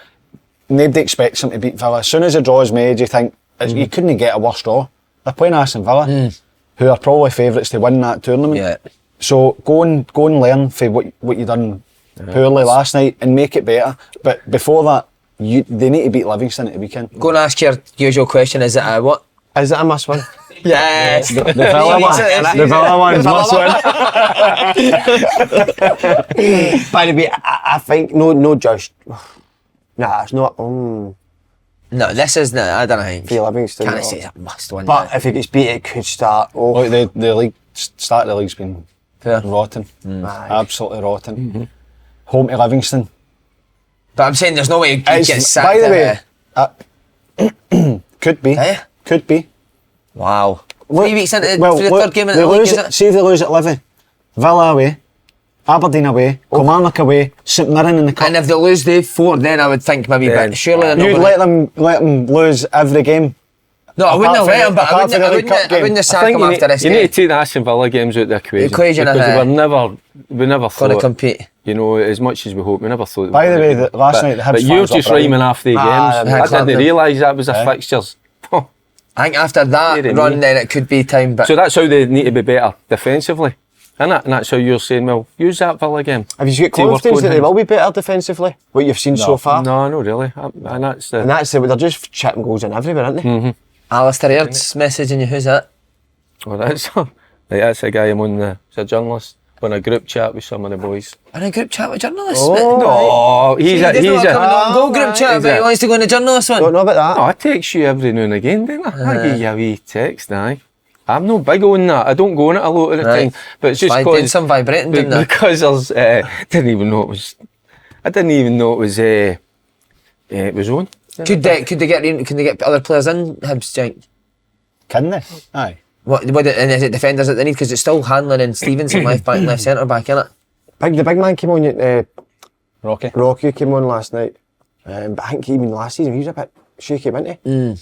nobody expects them to beat Villa. As soon as the draw is made, you think you couldn't get a worse draw. They're playing Aston Villa, who are probably favourites to win that tournament. Yeah. So go and learn from what you done poorly last night and make it better. But before that, they need to beat Livingston at the weekend. Go and ask your usual question. Is it a what? Is it a must win? Yes. The Villa one. The Villa one's must win. By the way, I think no judge. Nah, it's not. No, this isn't. I don't think. For Livingston. Can't say it's a must win. But if it gets beat, it could start. Look, the league start of the league's been rotten. Absolutely rotten. Home to Livingston. But I'm saying there's no way you get sacked. By the way, could be. Could be. Wow. 3 weeks into the third game in the league, is it? See if they lose at Livy, Villa away, Aberdeen away, Kilmarnock away, St Mirren in the Cup. And if they lose the 4, then I would think maybe, but surely they're not you'd let them lose every game. No, I wouldn't have let them, but I wouldn't sack them after this game. You need to take the Aston Villa games out of the equation. Because we never thought. Got to compete. You know, as much as we hope, we never thought. By the way, last night the Hibs but you're just rhyming off the games. I didn't realise that was a fixtures. I think after that run, then it could be time. But so that's how they need to be better defensively, isn't it? And that's how you're saying, well, use that Villa game. Have you got confidence that they will be better defensively? What you've seen so far? No, not really. And that's they're just chipping goals in everywhere, aren't they? Alistair Aird's messaging you. Who's that? Well, that's a guy I'm on he's a journalist. On a group chat with some of the boys. On a group chat with journalists? No, he's a go group chat, but he wants to go on the journalist one. Don't know about that. No, I text you every now and again, don't I? I give you a wee text, aye. I'm no big on that. I don't go on it a lot of the time, but it's just because some vibrating, didn't there? Because there's didn't even know it was. I didn't even know it was on. Could they get other players in Hibs, Jank? Can they? Aye. What and is it defenders that they need? Because it's still Hanlon and Stevenson left back and left centre back, innit? The big man came on. Rocky came on last night, but I think even last season he was a bit shaky, wasn't he?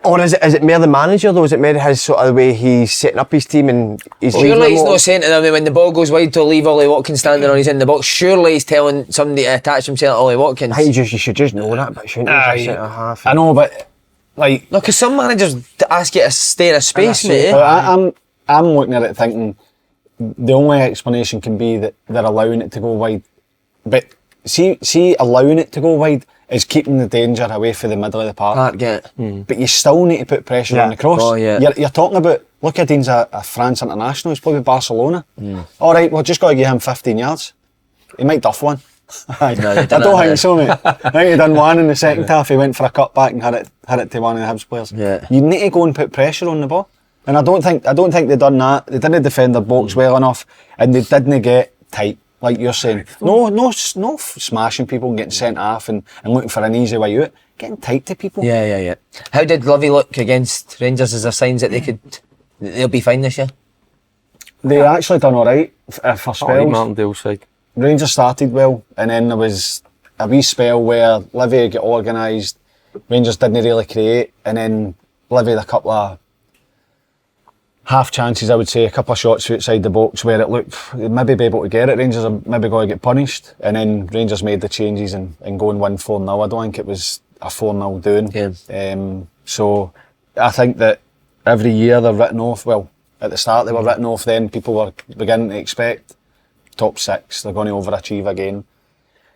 Or is it more the manager though? Is it more his sort of the way he's setting up his team and he's surely he's not saying to them when the ball goes wide to leave Ollie Watkins standing on his in the box. Surely he's telling somebody to attach himself to Ollie Watkins. I think you should just know that, but shouldn't you? Centre half. I know, but like, no, because some managers ask you to stay in a space, mate. I'm looking at it thinking the only explanation can be that they're allowing it to go wide. But see, allowing it to go wide is keeping the danger away from the middle of the park. But you still need to put pressure on the cross. Oh, yeah. You're talking about, look at Dean's a France international, he's probably Barcelona. All right, well, just got to give him 15 yards. He might duff one. I don't think so, mate. I think he done one in the second half. He went for a cut back and had it to one of the Hibs players. Yeah. You need to go and put pressure on the ball, and I don't think they done that. They didn't defend their box well enough, and they didn't get tight, like you're saying. No smashing people and getting sent off and looking for an easy way out. Getting tight to people. Yeah. How did Livy look against Rangers? Is there signs that they'll be fine this year? They actually done all right for spells. Martindale's side. Rangers started well, and then there was a wee spell where Livy got organised, Rangers didn't really create, and then Livy had a couple of half chances, I would say, a couple of shots outside the box where it looked they'd maybe be able to get it. Rangers are maybe going to get punished, and then Rangers made the changes and go and win 4-0. I don't think it was a 4-0 doing. Yeah. So I think that every year they're written off. Well, at the start they were written off, then people were beginning to expect top 6, they're going to overachieve again.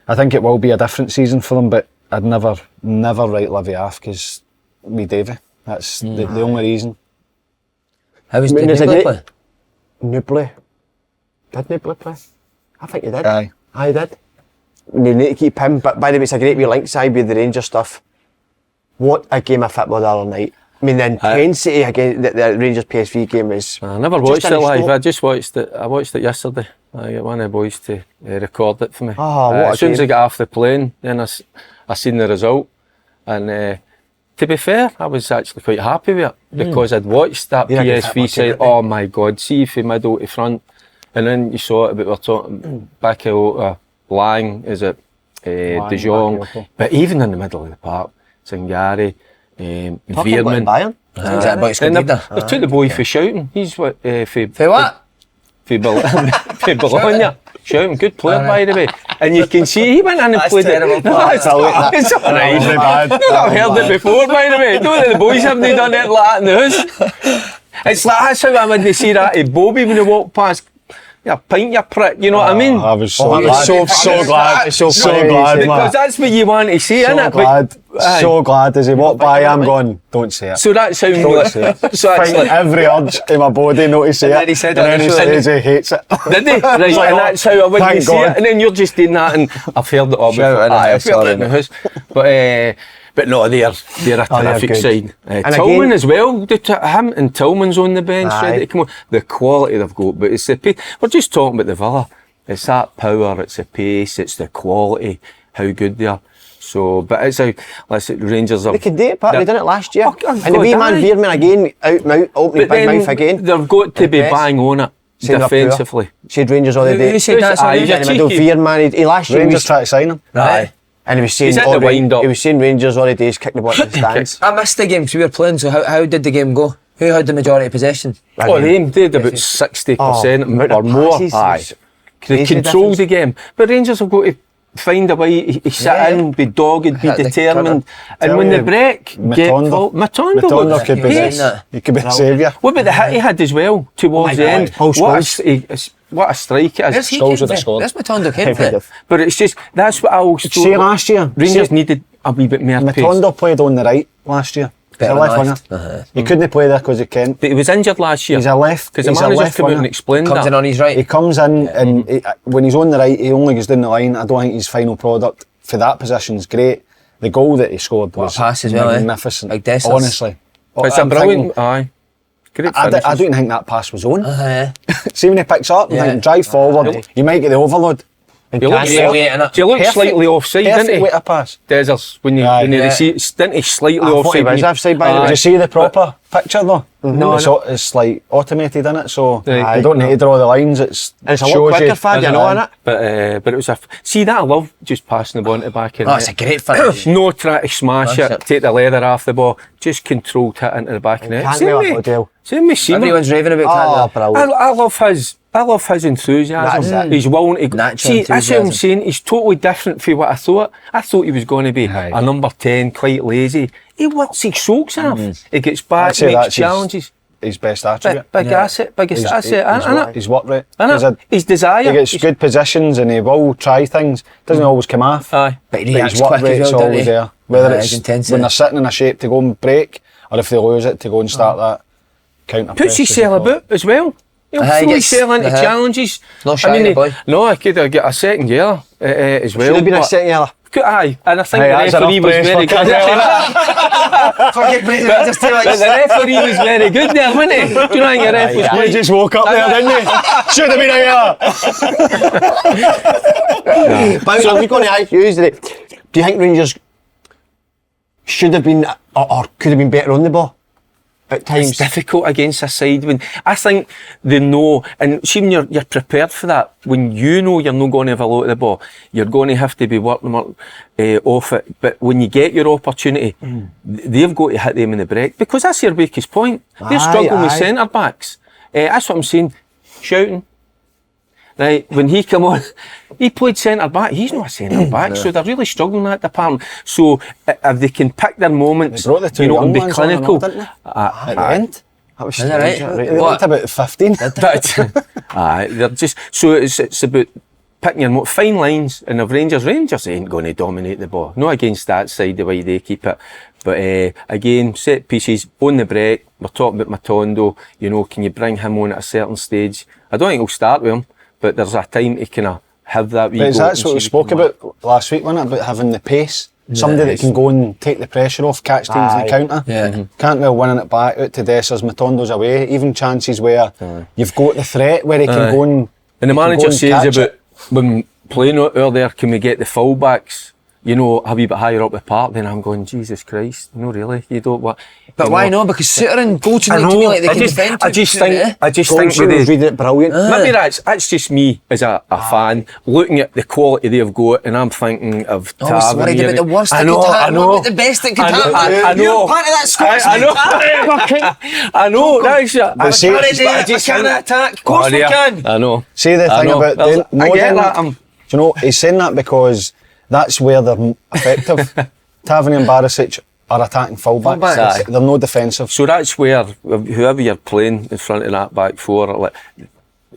I think it will be a different season for them, but I'd never write Livy off because me Davy. That's the only reason. How was Newbley play? Newbley? Did Newbley play? I think he did. Aye. I did. They need to keep him, but by the way, it's a great wee link side with the Rangers stuff. What a game of football the other night. I mean, the intensity again, the Rangers PSV game was. I never watched it live. I just watched it. I watched it yesterday. I got one of the boys to record it for me. As soon as I got off the plane, then I seen the result, and to be fair, I was actually quite happy with it because I'd watched that PSV side. Oh my God, see from middle to front, and then you saw it. But we're talking back out Lang, is it De Jong? But even in the middle of the park, Singari. Veerman. They took the boy for shouting. He's what? For what? For Bologna. Shouting, good player by the way. And you can see he went in and played it. It's alright. I've heard it before by the way. Don't the boys haven't done it like that in the house. It's like that's how I when they see that at Bobby when they walk past. Yeah, pint you prick, you know what I mean? I was so glad. So glad. Because that's what you want to see, innit? So glad as he walked by, I'm going, don't say it. So that's how don't say it. So it's like every urge in my body not to say it. And he said and then he says he hates it. Did he? Right, and that's how I wouldn't see it. And then you're just doing that, and I've heard it all before. I've heard it in the house. But no, they're a terrific side. Tillman as well. Him and Tillman's on the bench ready to come on. The quality they've got, but it's the pace. We're just talking about the Villa. It's that power, it's the pace, it's the quality, how good they are. So, but it's how, let's say, Rangers are. They could do it, but they done it last year. And the wee man Veerman again, opening big mouth again. They've got to be bang on it defensively. Said Rangers all the day. Who said that? Veerman, he last year. Rangers tried to sign him. Aye. And he was saying Rangers all the days kick the ball to the stands. I missed the game because we were playing, so how did the game go? Who had the majority of possession? They did about 60% or more. They controlled the game. But Rangers have got to find a way to sit in, be dogged, be determined. And when they break, Matondo could be he could be the saviour. What about the hit he had as well towards the end? What a strike it is. That's Matondo came for it. But it's just, that's what I always thought. See last year, Rangers needed a wee bit more pace. Matondo played on the right last year. He's a left winger. He couldn't play there because he can't. But he was injured last year. He's a left. Because the manager came out and explained that. Comes in on his right. He comes in and when he's on the right, he only goes down the line. I don't think his final product for that position is great. The goal that he scored was pass as well, magnificent. Like Dessers. Honestly, it's a brilliant. I don't think that pass was on. See when he picks up and drive forward, you might get the overload. You look slightly offside, didn't he? Perfect way to pass. Dessers, when you see, didn't he slightly offside? He was offside by the way. Did you see the proper picture though? No. It's like automated in it, so you don't need to draw the lines. It's a lot quicker, Fad, you know, innit? But it was see that I love just passing the ball to the back end. Oh, it's a great finish. No try to smash it, take the leather off the ball, just controlled hit into the back of the net. Same with Seaman. Everyone's raving about that. I love his enthusiasm. He's willing to. See, that's what I'm saying. He's totally different from what I thought. I thought he was going to be a number 10, quite lazy. He works, he soaks enough. He gets back, makes challenges. His best attribute. Biggest asset. His work rate. His desire. He gets good positions and he will try things. Doesn't always come off. But his work rate's always there. Whether it's when they're sitting in a shape to go and break, or if they lose it to go and start that counter. Puts himself about as well. He'll fully settle into challenges. Not shy, the boy. No, I could get a second year as well. Should have been a second year. Aye, and I think the referee was very good. But the referee was very good there, wasn't he? Do you know your ref was You just woke up there, didn't you? Should have been a year. But so we're going to ask you, do you think Rangers should have been or could have been better on the ball at times? It's difficult against a side when I think they know, and see when you're prepared for that, when you know you're not going to have a lot of the ball, you're going to have to be working them off it. But when you get your opportunity, they've got to hit them in the break, because that's your weakest point. They're struggling with centre backs. That's what I'm saying. Shouting. Right, when he came on, he played centre back. He's not a centre back, so they're really struggling in that department. So if they can pick their moments, and be clinical. At the end, that was right? They looked about 15. They're just so it's about picking your fine lines. And if Rangers ain't going to dominate the ball. Not against that side the way they keep it. But again, set pieces on the break. We're talking about Matondo. Can you bring him on at a certain stage? I don't think he'll start with him. But there's a time to kind of have that wee. But that's what we spoke about last week, wasn't it? About having the pace. Somebody that can go and take the pressure off, catch teams in the counter. Yeah. Can't well winning it back out to Dessers, Matondo's away. Even chances where you've got the threat where he can go and. And the manager says about when playing out there, can we get the full-backs, a wee bit higher up the park? Then I'm going, Jesus Christ, no really, you don't want. But why not? Because Suter and Goldson look to me like they can defend. I just think Goldson was reading it brilliant. Maybe that's just me as a fan looking at the quality they've got, and I'm thinking of I was worried about the worst that could happen, not about the best that could happen. I know. You're part of that squad. I know. That's I can't attack. Of course we can. I know. See the thing about I get that. do you know, he's saying that because that's where they're effective. Tavernier and Barisic are attacking fullbacks. They're no defensive. So that's where whoever you're playing in front of that back four, like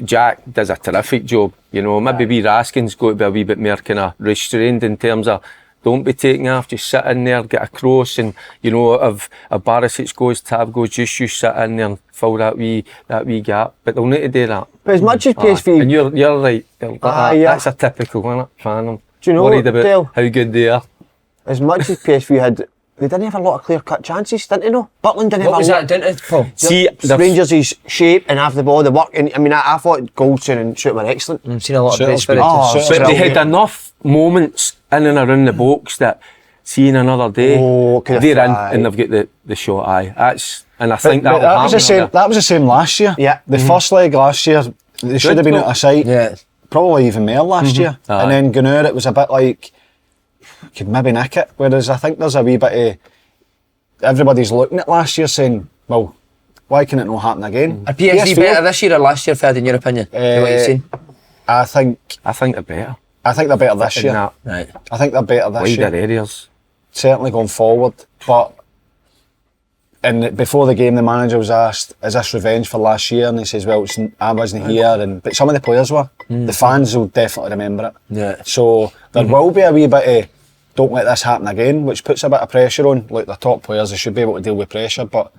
Jack does a terrific job. Maybe wee Raskin's got to be a wee bit more kind of restrained in terms of don't be taking off, just sit in there, get a cross, and if Barisic goes, Tav goes, just you sit in there and fill that wee gap. But they'll need to do that. But as much as PSV, and you're right. That's a typical one. Fan. Do you know worried about Dale, how good they are. As much as PSV had, they didn't have a lot of clear-cut chances, didn't they? No, Butland didn't have a lot. What was that, didn't it, Paul? See, Rangers' shape and have the ball, the work, and I thought Goldson and Shute were excellent. I've seen a lot of praise for it. But they had enough moments in and around the box that, seeing another day, they're in and they've got the shot. And I think that was the same. That was the same last year. Yeah. The first leg last year, they should have been out of sight. Yeah. Probably even more last year. And then Gunnar, it was a bit like, could maybe nick it. Whereas I think there's a wee bit of, everybody's looking at last year saying, well, why can it not happen again? Are PSV better this year or last year, Fed, in your opinion? What you've seen? I think they're better. I think they're better this year. Right. I think they're better this year. Wider areas. Certainly going forward. But before the game, the manager was asked, is this revenge for last year? And he says, well, I wasn't here. But some of the players were. The fans will definitely remember it. Yeah. So there will be a wee bit of, don't let this happen again, which puts a bit of pressure on. Like the top players, they should be able to deal with pressure, but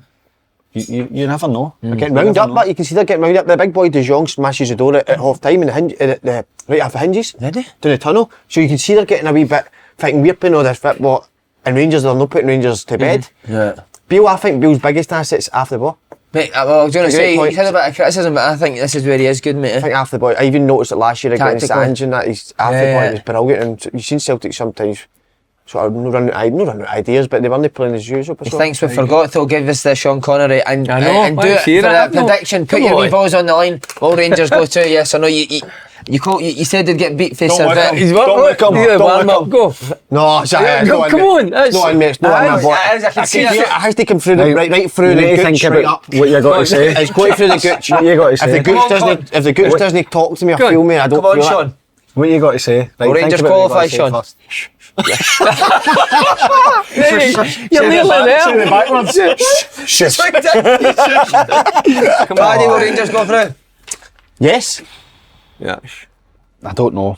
you never know. They're getting round up, but you can see they're getting round up. The big boy De Jong smashes the door at half time in the right half of hinges. Did he? To the tunnel. So you can see they're getting a wee bit thinking we're putting all this fit, but and Rangers, they're not putting Rangers to bed. Yeah. Beale, I think Beale's biggest asset's after the ball. Mate, I was going to say, he's had a bit of criticism, but I think this is where he is good, mate. I think after the ball, I even noticed it last year against Sands and that, he's after the ball was brilliant. And you've seen Celtic sometimes sort of no run out of ideas, but they weren't playing as usual. He thinks we forgot to give us the Sean Connery and do it for that prediction. Put your wee balls on the line. Will Rangers go to yes or no? You said they'd get beat face or bit. Don't look him. Go. No, come on. It's not in my I see it. It has to come through right through the gooch, right up. What you got to say? It's going through the gooch. What you got to say? If the gooch doesn't talk to me or feel me, I don't feel it. Come on, Sean. What you got to say? Will Rangers qualify, Sean? You're nearly there. Backwards. Shit. Paddy, will Rangers go through? Yes. Yeah. I don't know.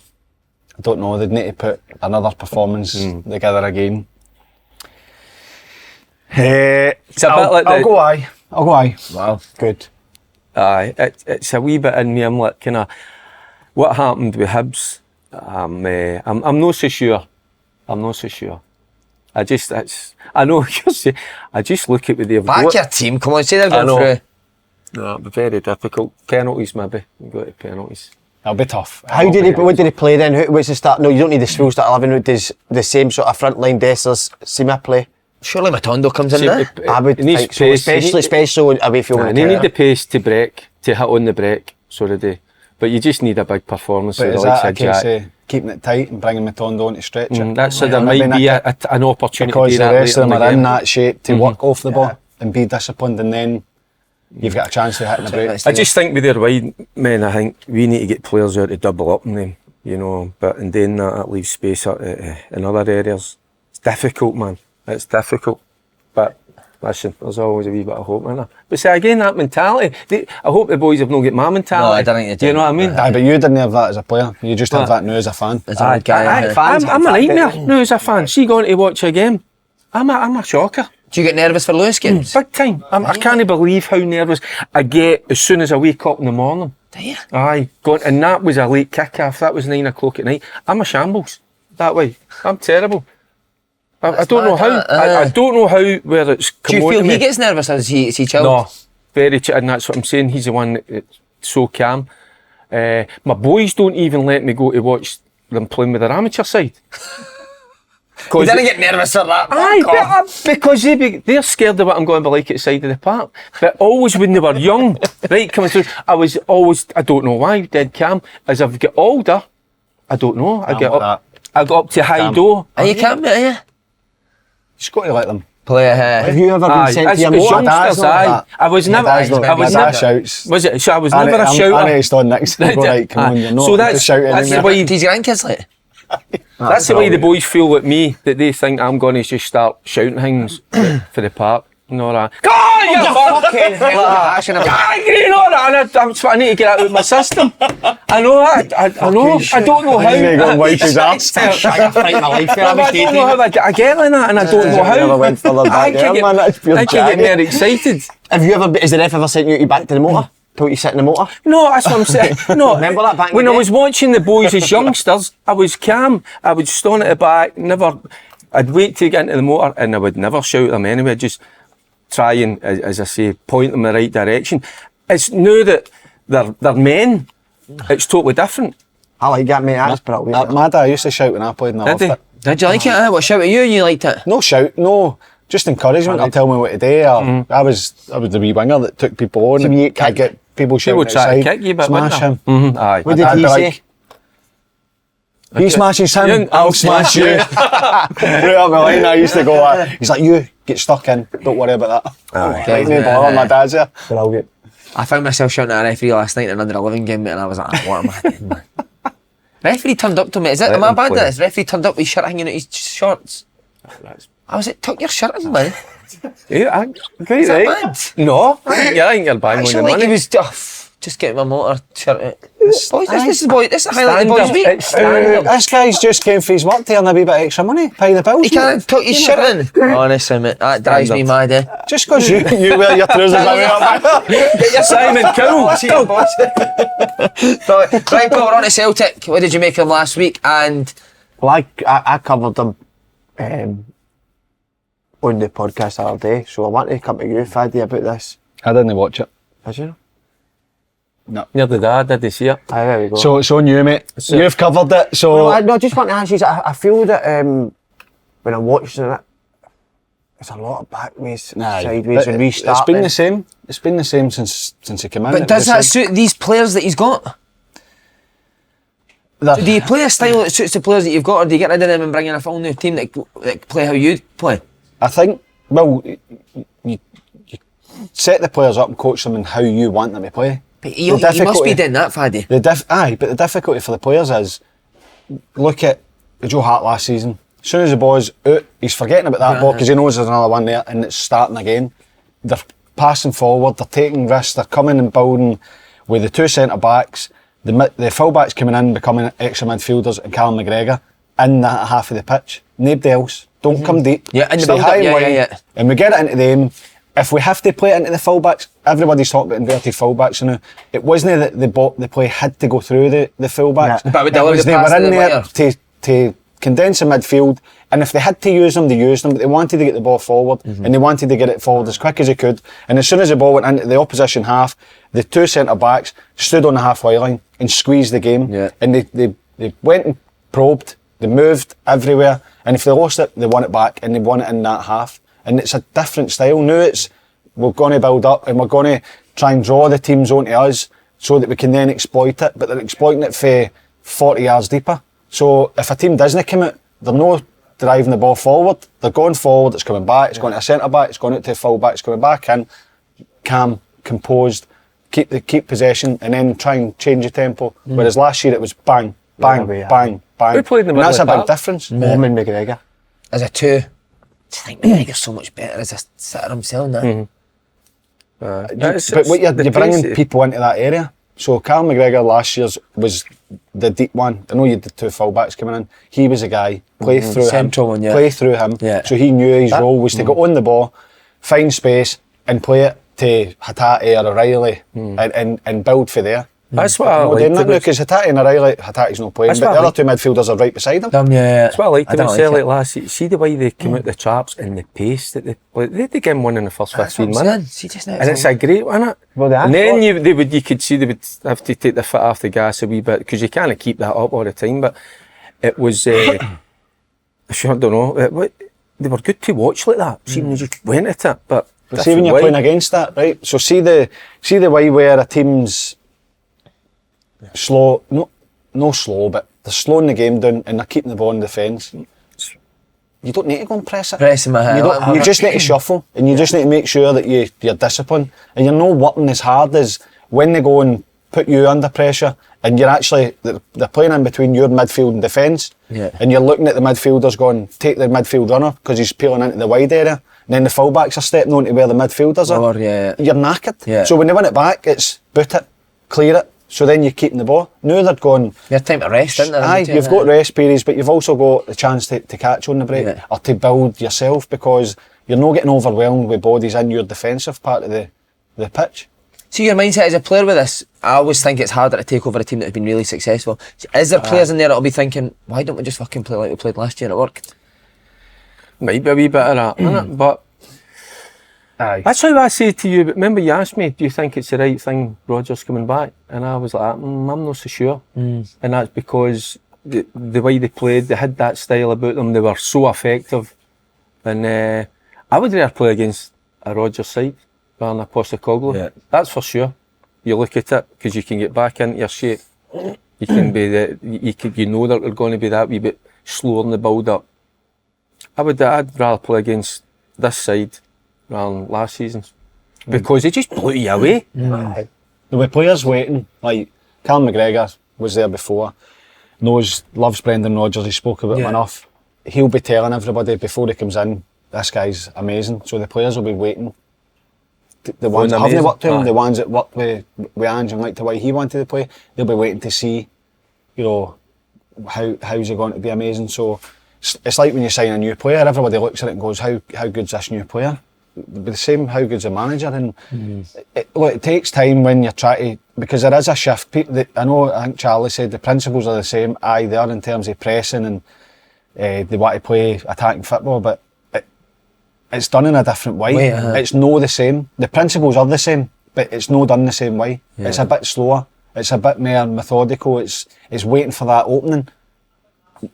They'd need to put another performance together again. It's a bit like I'll go aye. Wow. Good. Aye, it's a wee bit in me. I'm like, kind of, what happened with Hibs? I'm not so sure. I'm not so sure. I know you're saying, I just look at what they've got. Back your team, come on, say they're going through. No, it'll be very difficult. Penalties, maybe. We've got the penalties. It'll be tough. What do they play then? What's the start? No, you don't need the full start 11. Does the same sort of frontline Dessers seem to play? Surely Matondo comes in there. I would think so, especially away from They need the pace to break, to hit on the break, so they do. But you just need a big performance. But is that a case of keeping it tight and bringing Matondo on to stretch it? That's there might be an opportunity because to do the that rest of them are in that shape to Mm-hmm. work off the ball and be disciplined, and then you've got a chance to hit the break. I just think with their wide men, I think we need to get players out to double up on them, you know. But in doing that, it leaves space in other areas. It's difficult, man. It's difficult. But listen, there's always a wee bit of hope in there. But see, again, that mentality. I hope the boys have not got my mentality. No, I don't think they do. You know what I mean? Aye, but you didn't have that as a player. You just have that now as a fan. I'm a nightmare now as a fan. See, going to watch a game, I'm a shocker. Do you get nervous for Lewis games? Big time. I can't believe how nervous I get as soon as I wake up in the morning. Do you? Aye, and that was a late kick-off. That was 9 o'clock at night. I'm a shambles that way. I'm terrible. I don't know how. I don't know how. Where it's come. Do you on feel to he me. gets nervous, or is he chilled? No, very chilled, and that's what I'm saying. He's the one that's so calm. My boys don't even let me go to watch them playing with their amateur side. You didn't get nervous for that. Aye, because they're scared of what I'm going to be like at the side of the park. But always when they were young, right, coming through, I was always, I don't know why, dead calm. As I've got older, I don't know. I got up to high door. Are you calm, mate, are you? Just got to let them play. Have you ever been sent to your youngsters? I was never. shouts. Was it? So I was never a shouter. I need to stand next to go, right, come on, you're not so that's shouting that's the anymore. way. These grandkids like. That's the way the boys feel with me, that they think I'm going to just start shouting things for the park. No, that. God, you fucking hell! That's what I need to get out of my system. I know that. I know. I don't know how. I need to go and wipe his ass. I don't know how I get like that, and I don't know how. I can get more excited. Have you ever? Has the ref ever sent you back to the motor? Told you sit in the motor? No, that's what I'm saying. No, remember that back when I was watching the boys as youngsters, I was calm. I would stand at the back, I'd wait to get into the motor, and I would never shout at them anyway, just try and, as I say, point them in the right direction. It's now that they're men, it's totally different. I like that, mate. That's brilliant. My dad used to shout when I played and I loved it. Did you like it? What shout at you and you liked it? No shout, no. Just encouragement or tell me what to do. I was the wee winger that took people on. I get people shouting outside. People try to kick you, but smash him. Aye. What did he say? He smashes him, I'll smash you. Right up my line, I used to go, he's like, you, get stuck in, don't worry about that. Right, no bother, my dad's here. Brilliant. I found myself shouting at a referee last night in an under-11 game, and I was like, what am I doing, man? Referee turned up to me, am I bad at this? Referee turned up with his shirt hanging out his shorts. I was like, tuck your shirt in, man. Yeah, Is that bad? No, I think you're buying Actually, one like money. he was just getting my motor shirt out. This is the highlight of the boys' week. This guy's just came for his work to earn a wee bit extra money, pay the bills. He can't tuck his shirt in. Honestly, mate, that drives me mad, eh? Just because you wear your trousers up. Get your Simon Cowell. Right, Paul, we're on to Celtic. What did you make of them last week? And Well, I covered them on the podcast the other day, so I want to come to you, Faddy, about this. I didn't watch it. Did you? No. Neither did I, did they see it? Aye, there we go. So it's on you, mate. You've covered it, so... Well, I just want to ask you, I feel that when I'm watching it, there's a lot of backways, sideways and restarting. It's been the same. It's been the same since he came in. But does that suit these players that he's got? Do you play a style that suits the players that you've got, or do you get rid of them and bring in a full new team that play how you play? I think, well, you set the players up and coach them in how you want them to play. But you must be doing that, Faddy. But the difficulty for the players is, look at Joe Hart last season. As soon as the ball's out, he's forgetting about that ball because he knows there's another one there and it's starting again. They're passing forward, they're taking risks, they're coming and building with the two centre-backs, the full-backs coming in, becoming extra midfielders, and Callum McGregor in that half of the pitch. Nobody else. Don't come deep. Yeah, in the stay build-up, high and wide, and we get it into them, if we have to play it into the fullbacks, everybody's talking about inverted fullbacks now. It wasn't that the play had to go through the fullbacks. Yeah. But they were in there to condense the midfield, and if they had to use them, they used them, but they wanted to get the ball forward, and they wanted to get it forward as quick as they could. And as soon as the ball went into the opposition half, the two centre-backs stood on the halfway line and squeezed the game. Yeah. And they went and probed, they moved everywhere, and if they lost it, they won it back, and they won it in that half. And it's a different style. Now we're going to build up, and we're going to try and draw the teams onto us so that we can then exploit it, but they're exploiting it for 40 yards deeper. So if a team doesn't come out, they're not driving the ball forward. They're going forward, it's coming back, it's going to a centre-back, it's going out to a full-back, it's coming back in, calm, composed, keep possession, and then try and change the tempo. Whereas last year it was bang, bang, bang, bang. We played in the and that's a middle big of the difference. Norman McGregor. As a two, I just think McGregor's so much better as a sitter himself now. But what you're bringing people into that area. So Carl McGregor last year's was the deep one. I know you did two fullbacks coming in. He was a guy, play through Central him, one, yeah. play through him. Yeah. So he knew his role was to go on the ball, find space, and play it to Hatate or O'Reilly and build for there. That's what I No, liked doing that now about because Hatate and O'Reilly, Hatate's not playing, That's but what the I other two midfielders are right beside him. That's what I liked about like Celtic it. last season. See the way they came out the traps and the pace that they played. They had the game won in the first 15 minutes. See, just now And it's a great one, isn't it? Well, they And then have you could see they would have to take the foot off the gas a wee bit because you can't keep that up all the time. But it was, I don't know, they were good to watch like that. See when you just went at it, but See when you're playing against that, right? So see the way where a team's slow, no slow, but they're slowing the game down and they're keeping the ball in defence. You don't need to go and press it. Pressing my head. You just need to shuffle, and you just need to make sure that you're disciplined, and you're not working as hard as when they go and put you under pressure, and they're playing in between your midfield and defence, and you're looking at the midfielders going, take the midfield runner because he's peeling into the wide area, and then the fullbacks are stepping on to where the midfielders are. You're knackered. Yeah. So when they win it back, it's boot it, clear it. So then you're keeping the ball. Now they're going... You have time to rest, isn't there? Aye, you've got rest periods, but you've also got the chance to catch on the break or to build yourself because you're not getting overwhelmed with bodies in your defensive part of the pitch. See, your mindset as a player with this, I always think it's harder to take over a team that has been really successful. Is there players in there that'll be thinking, why don't we just fucking play like we played last year and it worked? Might be a wee bit of that, innit? But Aye. that's how I say to you, but remember you asked me, do you think it's the right thing, Rodgers coming back? And I was like, I'm not so sure. And that's because the way they played, they had that style about them, they were so effective. And I would rather play against a Rodgers side rather than a Postecoglou. Yeah. That's for sure. You look at it, because you can get back into your shape. You can be you know that they're going to be that wee bit slower in the build up. I'd rather play against this side rather than last season's because it just blew you away. There were players waiting, like Cal McGregor was there before, loves Brendan Rodgers, he spoke about him enough. He'll be telling everybody before he comes in, this guy's amazing. So the players will be waiting. The ones that haven't worked with him, the ones that worked with Ange and liked the way he wanted to play, they'll be waiting to see, how's he going to be amazing. So it's like when you sign a new player, everybody looks at it and goes, how good's this new player? It'll be the same, how good's the manager? And it takes time when you're trying to, because there is a shift. I think Charlie said the principles are the same. Aye, they are in terms of pressing and they want to play attacking football, but it's done in a different way. It's no the same. The principles are the same, but it's no done the same way. It's a bit slower. It's a bit more methodical. It's waiting for that opening.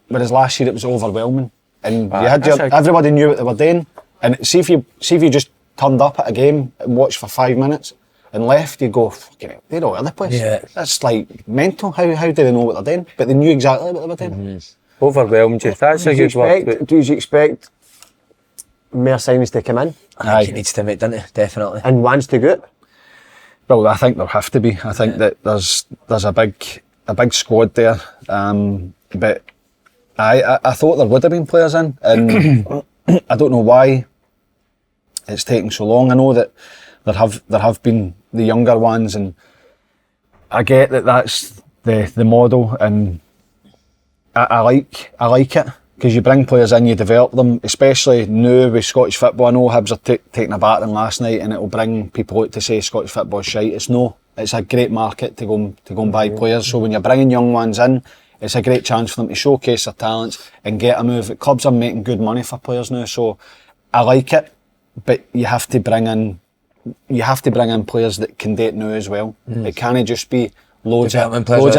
Whereas last year it was overwhelming, and everybody knew what they were doing. And see if you just turned up at a game and watched for 5 minutes and left, you'd go, fucking hell, they're all over the place. Yeah. That's like mental. How do they know what they're doing? But they knew exactly what they were doing. Overwhelmed you. That's a good word. Do you expect more signings to come in? I think it needs to make, doesn't it? Definitely. And ones to go? Well, I think there have to be. I think that there's a big squad there. But I thought there would have been players in, and I don't know why it's taking so long. I know that there have been the younger ones, and I get that that's the model, and I like it. because you bring players in, you develop them, especially now with Scottish football. I know Hibs are taking a battering last night, and it'll bring people out to say Scottish football's shite. It's a great market to go and buy players. So when you're bringing young ones in, it's a great chance for them to showcase their talents and get a move. Clubs are making good money for players now, so I like it. But you have to bring in players that can do it now as well. It can't just be loads of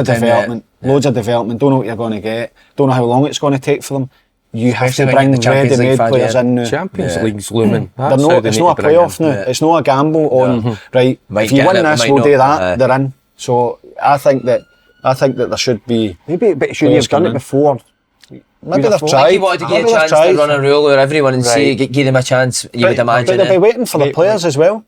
development. Don't know what you're going to get. Don't know how long it's going to take for them. You have to bring ready-made players in now. Champions League's looming. It's not a playoff now. It's not a gamble on right. If you win this, we'll do that. They're in. So I think that there should be. Maybe, but should you have done it before? Maybe they've tried. If you wanted to get a chance to run a rule or everyone and see, give them a chance, you would imagine. But they'll be waiting for the players as well.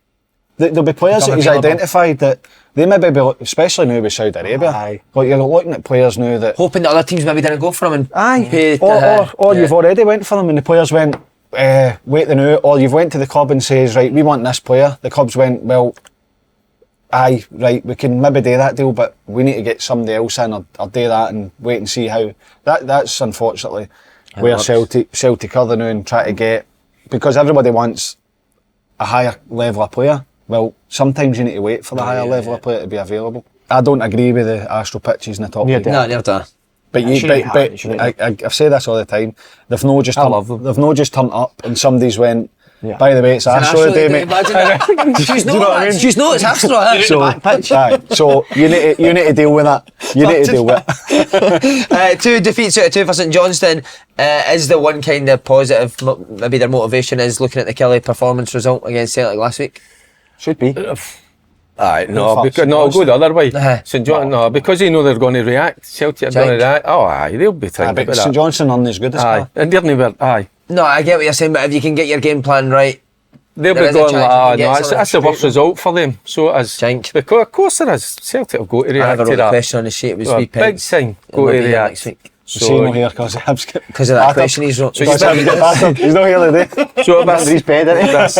There'll be players that he's identified that they maybe be, especially now with Saudi Arabia. Like you're looking at players now that hoping that other teams maybe didn't go for them and or you've already went for them and the players went waiting out, or you've went to the club and says right, we want this player. The clubs went, well, right, we can maybe do that deal, but we need to get somebody else in or do that and wait and see how. That's unfortunately where Celtic are now and try to get, because everybody wants a higher level of player. Well, sometimes you need to wait for the higher level of player to be available. I don't agree with the Astro pitches in the top league. No, never. But I've said this all the time. They've not just turned up and somebody's went, by the way, it's Astro today, mate. She's not, it's Astro. So you need to deal with that. You need to deal with it. 2 defeats out of 2 for St Johnstone. Is the one kind of positive, maybe their motivation is looking at the Kelly performance result against Celtic last week? Should be. Because go the other way. St John, because they know they're going to react. Celtic are going to react. They'll be thinking about that. St Johnstone aren't as good as that. And they're never. No, I get what you're saying, but if you can get your game plan right, they'll be going that's the worst result for them. So it is. Because of course there is. Celtic have got to react to that. Question on the sheet, it was big time. Go to react. So not here because of that question he's wrote. He's not here today. So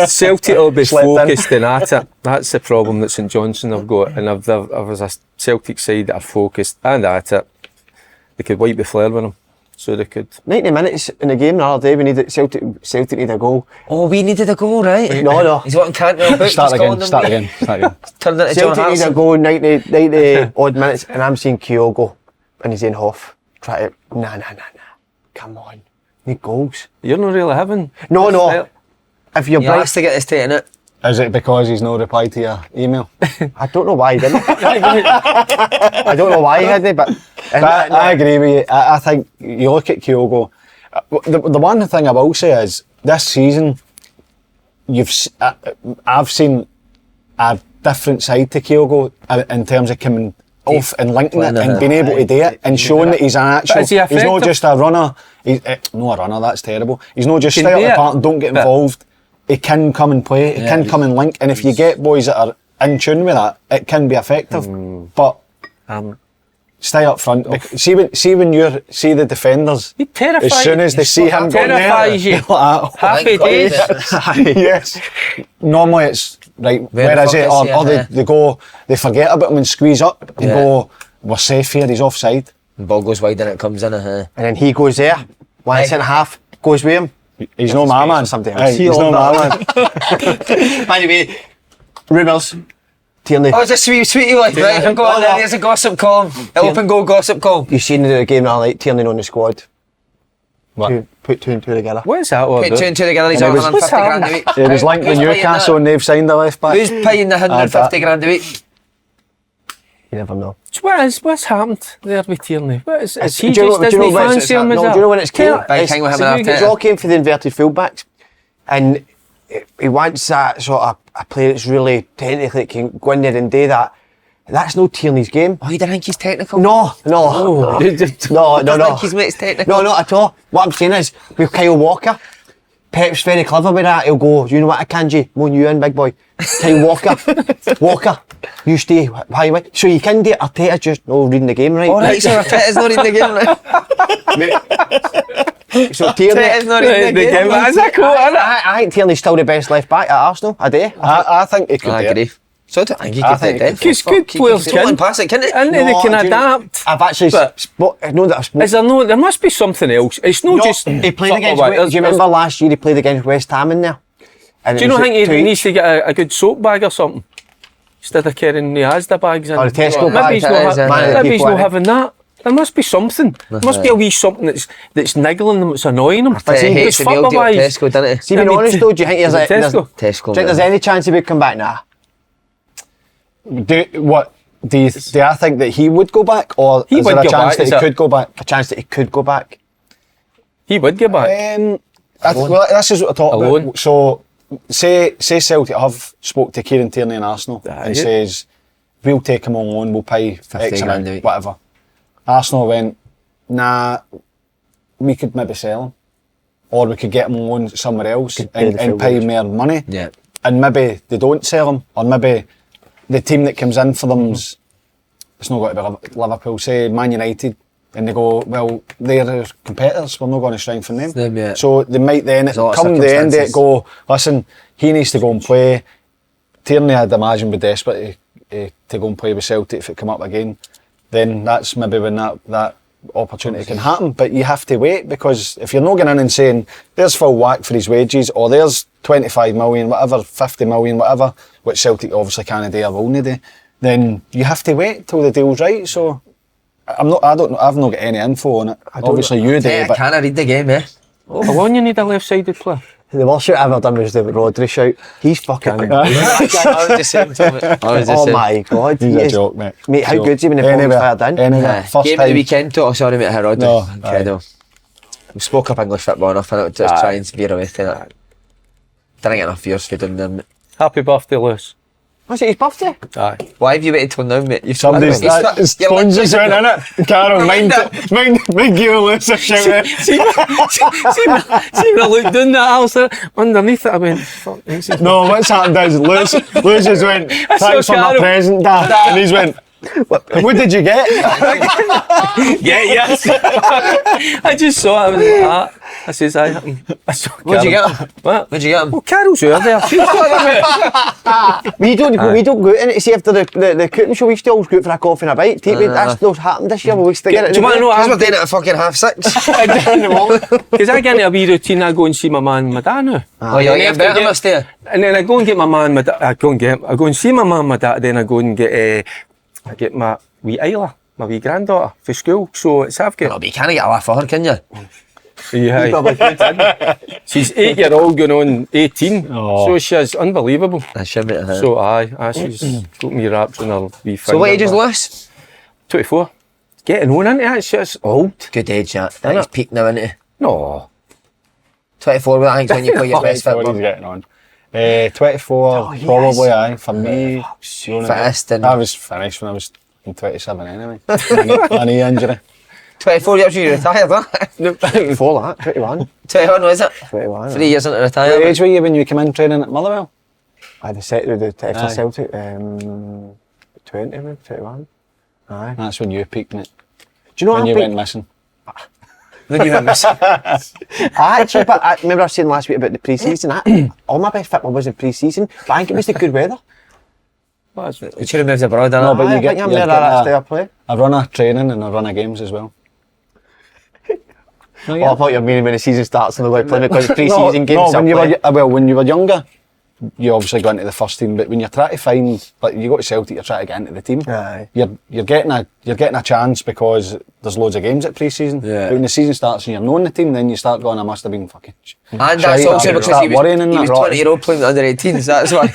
Celtic will be focused in at it. That's the problem that St Johnstone have got, and if there was a Celtic side that are focused and at it, they could wipe the flare with them. So they could. 90 minutes in the game the other day, we needed Celtic need a goal. Oh, we needed a goal, right? No. He's wanting Cantwell about. Start again. Turned into Celtic need a goal 90 odd minutes, and I'm seeing Kyogo and he's in half. Try to nah. Come on, need goals. You're not really having. No. If you're bright to get this tight, innit? Is it because he's not replied to your email? I don't know why he didn't. I don't know why he hadn't, but I agree with you. I think you look at Kyogo. The one thing I will say is this season, I've seen a different side to Kyogo in terms of coming off and linking it and being able to do it and showing that he's an actual. He's not just a runner. He's not a runner. That's terrible. He's not just stay up the part and don't get involved. He can come and play. He can come and link. And if you get boys that are in tune with that, it can be effective. But stay up front. See when you see the defenders. As soon as they see him going there, happy days. Yes. Normally it's right. Where is it? Or they forget about him and squeeze up and go. We're safe here. He's offside. The ball goes wide and it comes in. And then he goes there. 1 centre half goes with him. He's no my man. He's no my man. By the way, rumours. Tierney. Oh, it's a sweetie like, right? Go on, there's a gossip column. The open goal gossip column. You seen the game the other night, Tierney on the squad. What? Put 2 and 2 together. What is that? Put 2 and 2 together, he's on 150 grand a week. It was linked with Newcastle and they've signed a left back. Who's paying the 150 grand a week? You never know. What's happened there with Tierney? Is he do just doesn't fancy him? Do you know when it's came? It all came for the inverted fullbacks, and he wants that sort of a player that's really technically can go in there and do that. That's no Tierney's game. Oh, you don't think he's technical? No. No, think his mate's technical? No, not at all. What I'm saying is, with Kyle Walker, Pep's very clever with that. He'll go, you know what, Akanji, moan you in, big boy. Kyle Walker, you stay. Why? So you can do it. Arteta's just reading the game right. All right, so Arteta's not reading the game right. So Tierney's not reading the game. That's a quote, I think Tierney's still the best left back at Arsenal. I do. I think he could. I agree. So I think he could take it. Because good players can. Pass it, can't it? And they can adapt. I've actually know that I've spoken. Is there no? There must be something else. It's not just. He played against. Do you remember last year he played against West Ham in there? And do you not think he needs to get a good soap bag or something instead of carrying the Asda bags in? Or a Tesco bag. Maybe he's not having that. There must be something. There must be a wee something that's niggling them, that's annoying them. He Tesco, didn't he? See, being honest though, do you think Tesco? There's any chance he would come back? Nah. Do you think that he would go back, or is there a chance that he could go back? A chance that he could go back. He would get back. Well, this is what I talk about. So, say Celtic have spoke to Kieran Tierney in Arsenal and says, we'll take him on loan, we'll pay 50 grand, whatever. Arsenal went, nah, we could maybe sell him, or we could get him on loan somewhere else and pay more money. Yeah. And maybe they don't sell him, or maybe the team that comes in for them's, it's not going to be Liverpool, say Man United, and they go, well, they're competitors, we're not going to strengthen them. Yeah. So they might then, come the end of it, go, listen, he needs to go and play. Tierney, I'd imagine, be desperate to go and play with Celtic if it come up again. Then that's maybe when that opportunity can happen. But you have to wait, because if you're not going in and saying, there's full whack for his wages, or there's 25 million, whatever, 50 million, whatever, which Celtic obviously can't do or will do, then you have to wait till the deal's right. So I've not got any info on it. Obviously you do, but I read the game, eh? How long you need a left-sided player? The worst shout I've ever done was the Rodri shout. He's fucking. I was just saying, oh my god, he's a joke, mate. Mate, how good's he when the ball's fired in? Anyway, first game time. of the weekend, sorry mate, Rodri. No, incredible. We spoke up English football enough, and I would just try and veer away to that. Didn't get enough years for doing them. Happy birthday, Lewis. Was it his birthday? Aye. Why have you waited till now, mate? Somebody's phone just went in it. Carol, mind you and Lewis a shout out. See when I looked down that house underneath it, I went, fuck. No, what's happened is Lewis just went, thanks for my present, Dad. And he's went, what did you get? Yes. I just saw it, I was like that. I says, What'd you get him? What? What'd you get him? Well, Carol's over there. She's got him. We don't go out in to see after the cooking show. We still go out for a coffee and a bite. That's not happened this year. We still get it. Do you want to know what? We're doing it at fucking 6:30. Because I get into a wee routine. I go and see my man and my dad now. Oh, you're getting better, must you? And then I go and get my man and my dad. I go and see my man and my dad. Then I go and get my wee Isla, my wee granddaughter, for school. So it's half good. But you can't get a laugh for her, can you? Yeah. She's 8-year-old going on 18. So she's unbelievable. So she's got me wrapped in her wee finger. So what age is Lewis? 24. Getting on into it, she's old. Good age, that. He's peak now, isn't he? No. 24, I think, when you play your best football. He's getting on. 24, probably, aye. For me, fittest. I was finished when I was 27 anyway. A knee injury. 24 years you retired, huh? Before that, 21. 21, was it? 21. 3 years into retirement. What age were you when you came in training at Motherwell? I had after Celtic, 20, 21. Aye. That's when you peaked, mate. Do you know when you went missing? When you went missing. Actually, but I remember I was saying last week about the pre-season. All my best football was in pre-season, but I think it was the good weather. You should have moved abroad, didn't No, but you get a run of training and a run of games as well. Oh, I thought you were meaning when the season starts and they're playing because pre-season games. No, when you were younger, you obviously go into the first team, but when you're trying to find, like you go to Celtic, you're trying to get into the team. Aye. You're getting a chance because there's loads of games at pre-season. Yeah. But when the season starts and you're knowing the team, then you start going, I must have been fucking. And that's also because he was 20-year-old playing with under 18s. That's why.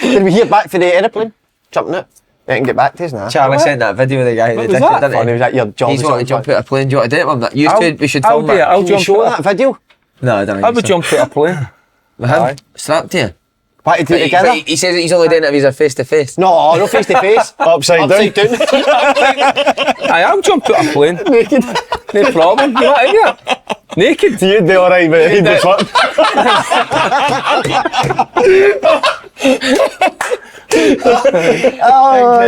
Did we hear back for the aeroplane jumping out? They can get back to us now. Charlie sent that video with the guy. What was that? Funny, was that your job? He's wanting to jump out a plane. Do you want to do it, Mum? We should film that. Can you show that video? No, I don't. I would jump out a plane. With him? Strapped to you? Why to do it together? He says he's only doing it if he's a face-to-face. No face to face. Upside down. I'll jump out a plane. Naked. No problem. You want to hear? Naked. You'd be alright, but he'd be fucked.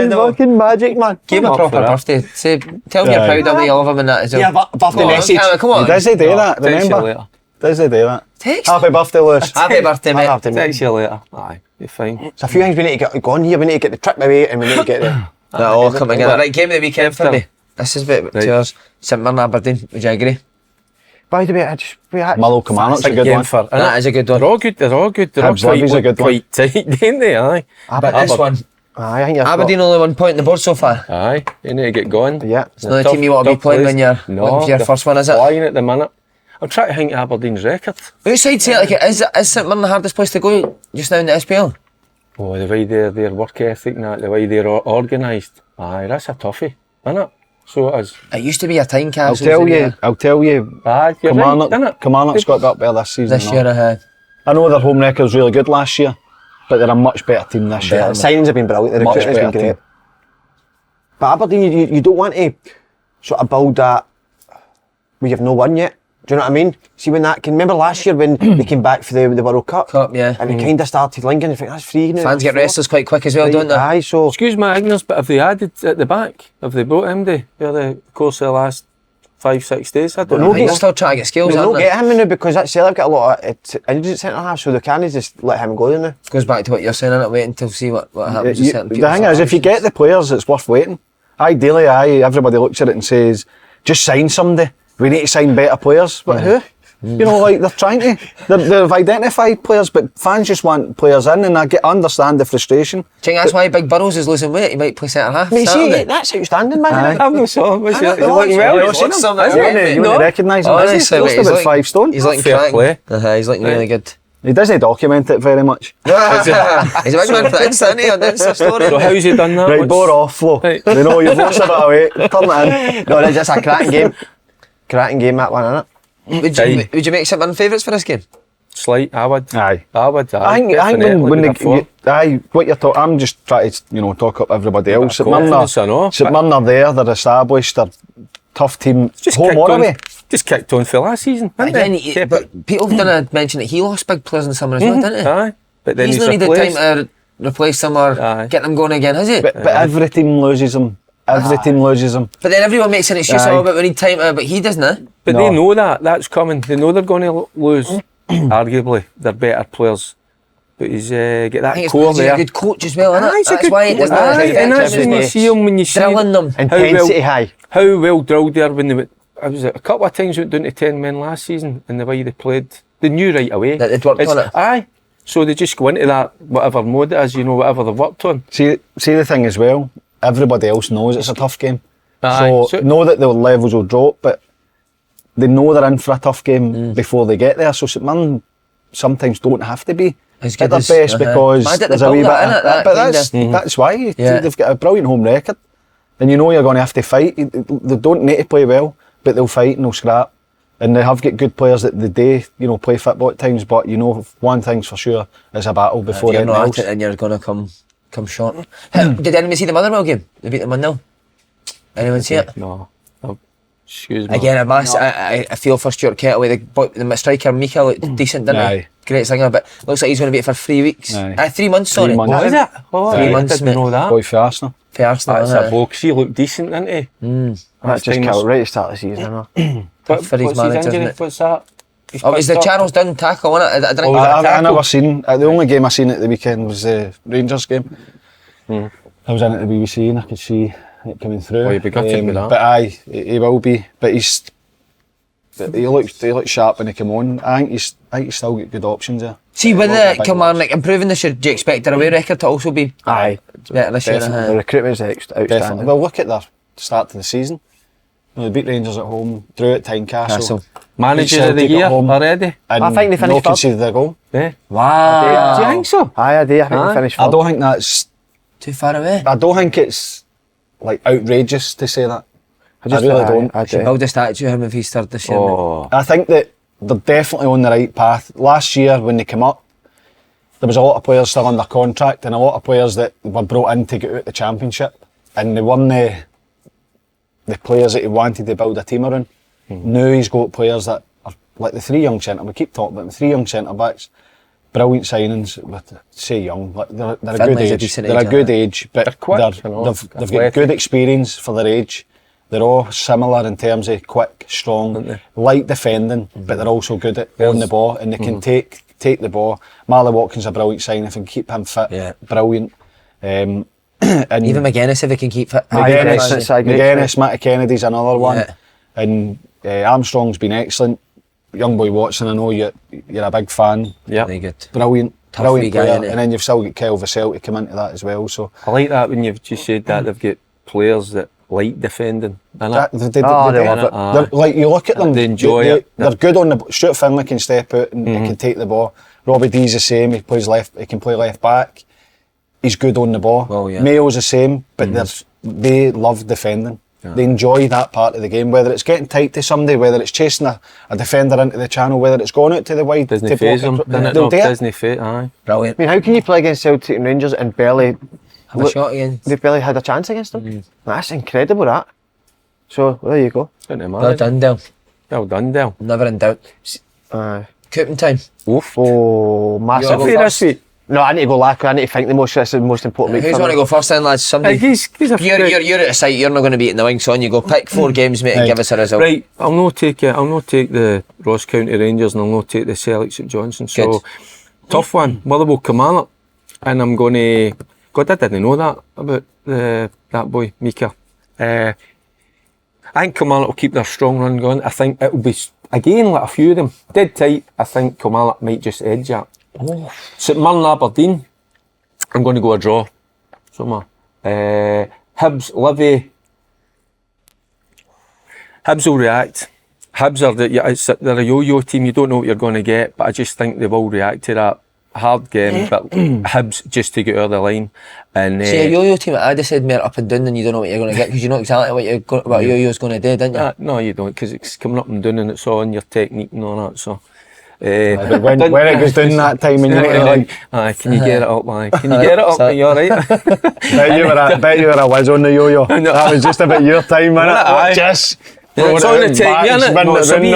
Fucking magic, man. Give him a proper birthday. Say, tell me you're proud of me, you love him and that as well. Yeah, birthday message. Come on. He does do that, remember? Does he do that? Text. Happy birthday, Lewis. Happy birthday, mate. Happy birthday, Text you later. Aye, you're fine. There's a few things we need to get going here. We need to get the trip away and we need to get the... That'll all come together. Right, game of the weekend for me. This is about 2 hours. St Mirren Aberdeen. Would you agree? By the way, Mallow Kilmarnock's a good one. That is a good one. They're all good. They're all Hibs Livy's a good one. quite tight, ain't they? Aye. But this one, I think Aberdeen only 1 point on the board so far. Aye. You need to get going. Yeah. It's not a team you want to be playing when you're looking for your first one, is it? Flying at the minute. I'm trying to think of Aberdeen's record. Outside Celtic, is St Mirren the hardest place to go just now in the SPL? Oh, the way their work ethic and that, the way they're organised. Aye, that's a toughie, isn't it? So it is. It used to be a time I'll capsule. tell you. Aye, you're right, isn't it? Kilmarnock's got up there this season. This year ahead. I know their home record was really good last year, but they're a much better team this year. The signings have been brilliant. The Much recruitment's been better great. team. But Aberdeen, you don't want to sort of build that where you've no won yet. Do you know what I mean? See when that remember last year when they came back for the World Cup? Yeah. And it kind of started linking. You think that's free now. Fans get restless quite quick as well, don't they? Aye, so Excuse my ignorance, but have they added at the back? Have they brought him there the course of the last 5-6 days? I don't no, know. I think they're still trying to get skills, they'll aren't not they? get him now because that's Celtic got a lot of injuries at centre half, so they can't just let him go there now. Goes back to what you're saying, innit? Wait until see what happens with certain The people. thing is, if you get the players, it's worth waiting. Ideally, everybody looks at it and says, just sign somebody. We need to sign better players. But who? You know, like they're trying to. They've identified players, but fans just want players in, and I understand the frustration. Do you think that's why Big Burrows is losing weight? He might play centre half. Mate, see, that's outstanding, man. I've no saw. He's know, looking well. you He's know, on him. something Is he? like that. You No. wouldn't recognise him. Honestly, He's mate, he's about like- 5 stone. He's like Fair cracking. play. He's like really good. He doesn't document it very much. He's a big man for the Insta, isn't he? On the Insta story. So how's he done that? Right, bore off, Flo. Right. They know you've lost a bit of weight. Turn it in. No, it's a cracking game. Cracking game, that one, innit? Would you make St Mirren favourites for this game? Slight, I would. Aye. I would. I think when what you're talking, I'm just trying to talk up everybody else. St Mirren are there, they're established, they're tough team, home or away. Just kicked on for last season, haven't they? But people have mentioned that he lost big players in the summer as well, didn't he? Aye. But then He's not needed time to replace them or get them going again, has he? But every team loses them. Every team loses them. But then everyone makes an excuse about we need time, but he doesn't. But they know that's coming. They know they're going to lose. Arguably, they're better players. But he's get that I think core he's there. a good coach as well, isn't it? He's a That's good why he does that. and that's when you see him, when you see drilling them. Intensity high. how well drilled they are when they went. I was a couple of times went down to 10 men last season, and the way they played, they knew right away that they'd worked on it. Aye, so they just go into that whatever mode it is, whatever they've worked on. See the thing as well, everybody else knows it's a tough game. Aye. So know that the levels will drop, but they know they're in for a tough game before they get there. So St Mirren sometimes don't have to be As at good their as- best because Mad that there's they a wee bit built that, of, innit, that but that's why they've got a brilliant home record, and you're going to have to fight. They don't need to play well, but they'll fight and they'll scrap, and they have got good players that the day play football at times. But one thing's for sure, it's a battle before If you're anything not else. at it, then you're going to come short. Did anyone see the Motherwell game? They beat them 1-0. Anyone see it? No. Excuse me. Again, I feel for Stuart Kettleway, the striker Mika looked decent, didn't he? Aye. Great singer, but looks like he's going to be it for 3 weeks. Aye. 3 months, sorry. 3 months. What is it? Oh, 3 I months, didn't mate. know that. Boy for Arsenal. For Arsenal, That's isn't a it? bloke. He looked decent, didn't he? That just killed right at the start of the season, I know. But for his what's manager, injury? isn't it? What's that? He's Oh, it was the picked up? Charles Dunn tackle, wasn't it? I didn't Oh, think was it? I never seen the only game I seen at the weekend was the Rangers game. I was in at the BBC and I could see it coming through. Oh, you'd be gutted with that. But aye, he will be. But he looked sharp when he came on. I think he's still got good options there. See, with Well, the big Kilmarnock improving this year, do you expect their away record to also be Aye. better this year? The recruitment's Definitely. outstanding. Well, look at the start to the season. They beat Rangers at home, drew at Tynecastle. Castle. Manager Beat of the Celtic at year home. already. And I think they finished no third. conceded a goal. Yeah. Wow. Do you think so? Aye, I do. I think Aye. we finished I fourth. don't think that's. Too far away. I don't think it's like outrageous to say that. I just really aye, don't. I Should do. build a statue of him if he's third this year. mate. Oh. I think that they're definitely on the right path. Last year when they came up, there was a lot of players still under contract and a lot of players that were brought in to get out the championship, and they weren't the players that he wanted to build a team around. Now he's got players that are like the 3 young centre. We keep talking about the 3 young centre backs. Brilliant signings. Say young, like they're a good Finley's a age. decent They're age, a good aren't age, but They're quick, they've got athletic. good experience for their age. they're all similar in terms of quick, strong, light defending, but they're also good at on the ball, and they can take the ball. Marley Watkins a brilliant sign. If they can keep him fit, brilliant. And even McGuinness, if he can keep fit. McGuinness, Matty Kennedy's another one, and Armstrong's been excellent. Young boy Watson, I know you're a big fan. Yeah, very good. Brilliant Tough wee guy, player. And then you've still got Kel Vassell to come into that as well. So I like that when you've just said that they've got players that like defending. They love it. Like you look at them, they enjoy it. They're good on the. Stuart Finlay can step out and he can take the ball. Robbie D's the same. He plays left. He can play left back. He's good on the ball. Well, yeah. Mayo's the same, but they love defending. Yeah. They enjoy that part of the game, whether it's getting tight to somebody, whether it's chasing a defender into the channel, whether it's going out to the wide. Disney phase them, Disney phase, aye. Brilliant. I mean, how can you play against Celtic and Rangers and barely have a shot against? They've barely had a chance against them. That's incredible, that. So, well, there you go. Well done, Del. Well done, Del. Never in doubt. Couping time. Oof. Oh, massive. This week. No, I need to go lacquer. I need to think that's the most important week. Who's want to go first then, lads? Somebody. You're at a site, you're not going to be eating the wings on. You go pick 4 games, mate, and give us a result. Right, I'll not take the Ross County Rangers and I'll not take the Celtic St Johnstone. So, tough one. Motherwell Kilmarnock. And I'm going to... God, I didn't know that about that boy, Mika. I think Kilmarnock will keep their strong run going. I think it'll be, again, like a few of them, dead tight. I think Kilmarnock might just edge that. St Mirren Aberdeen, I'm going to go a draw. Hibs Livy. Hibs will react. Hibs are they're a yo-yo team. You don't know what you're going to get, but I just think they will react to that hard game. But Hibs just to get over the line. And see, a yo-yo team, I'd have said more up and down than you don't know what you're going to get, because you know exactly what yo-yo's going to do, don't you? No, you don't, because it's coming up and down and it's all in your technique and all that. So. But when it goes down that time and you need to like, can you get it up, man? Can you get it up? Are you alright? bet you were a whiz on the yo-yo. That was just about your time, innit? Just it's on the tape, isn't it? No, it's a wee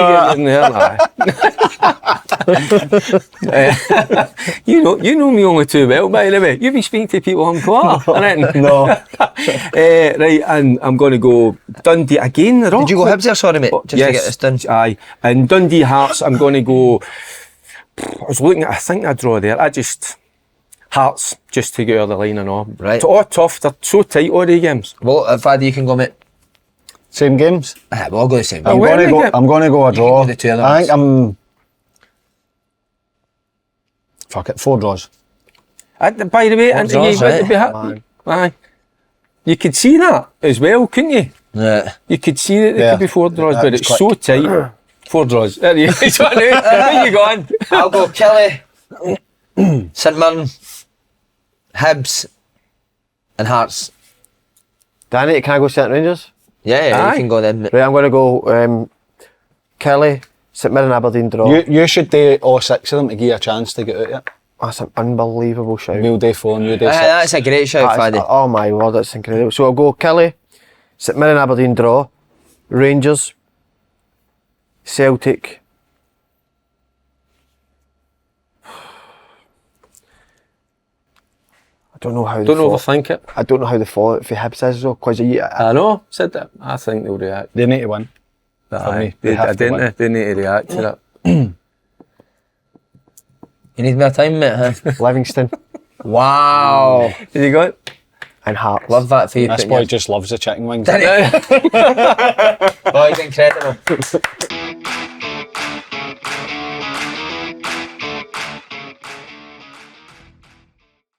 you know me only too well, by the way. You've been speaking to people on quarter, innit? No. Right, and I'm going to go Dundee again. Did you go Hibs there? Sorry, mate. Just to get this done. Aye. And Dundee Hearts, I'm going to go... I was looking at, I think I draw there. Hearts, just to get over the line and all. Right. It's all tough. They're so tight, all the games. Well, Faddy, you can go, mate. Same games? We'll all go the same. I'm going to go a draw. I think I'm... Fuck it, 4 draws. By the way, right. You could see that as well, couldn't you? Yeah. You could see that there could be 4 draws, but it's so tight. 4 draws. There you go. Where you going? I'll go Kelly, St Mirren, Hibs, and Hearts. Danny, can I go St Rangers? Yeah, you can go then. Right, I'm going to go Kelly, St Mirren, Aberdeen draw. You should do all 6 of them to give you a chance to get out yet. That's an unbelievable shout. We'll do 4 and you do 6. That's a great shout, Faddy. Oh my word, that's incredible. So I'll go Kelly, St Mirren, Aberdeen draw, Rangers, Celtic. I don't know how. Don't overthink it. I don't know how the fallout for Hibs is though, because I know. Said that. I think they'll react. They need to win. They need to react to that. You need more time, mate, huh? Livingston. Wow. Did you got it? And Hearts. Love that for you. This boy just loves the chicken wings. Boy, it's incredible.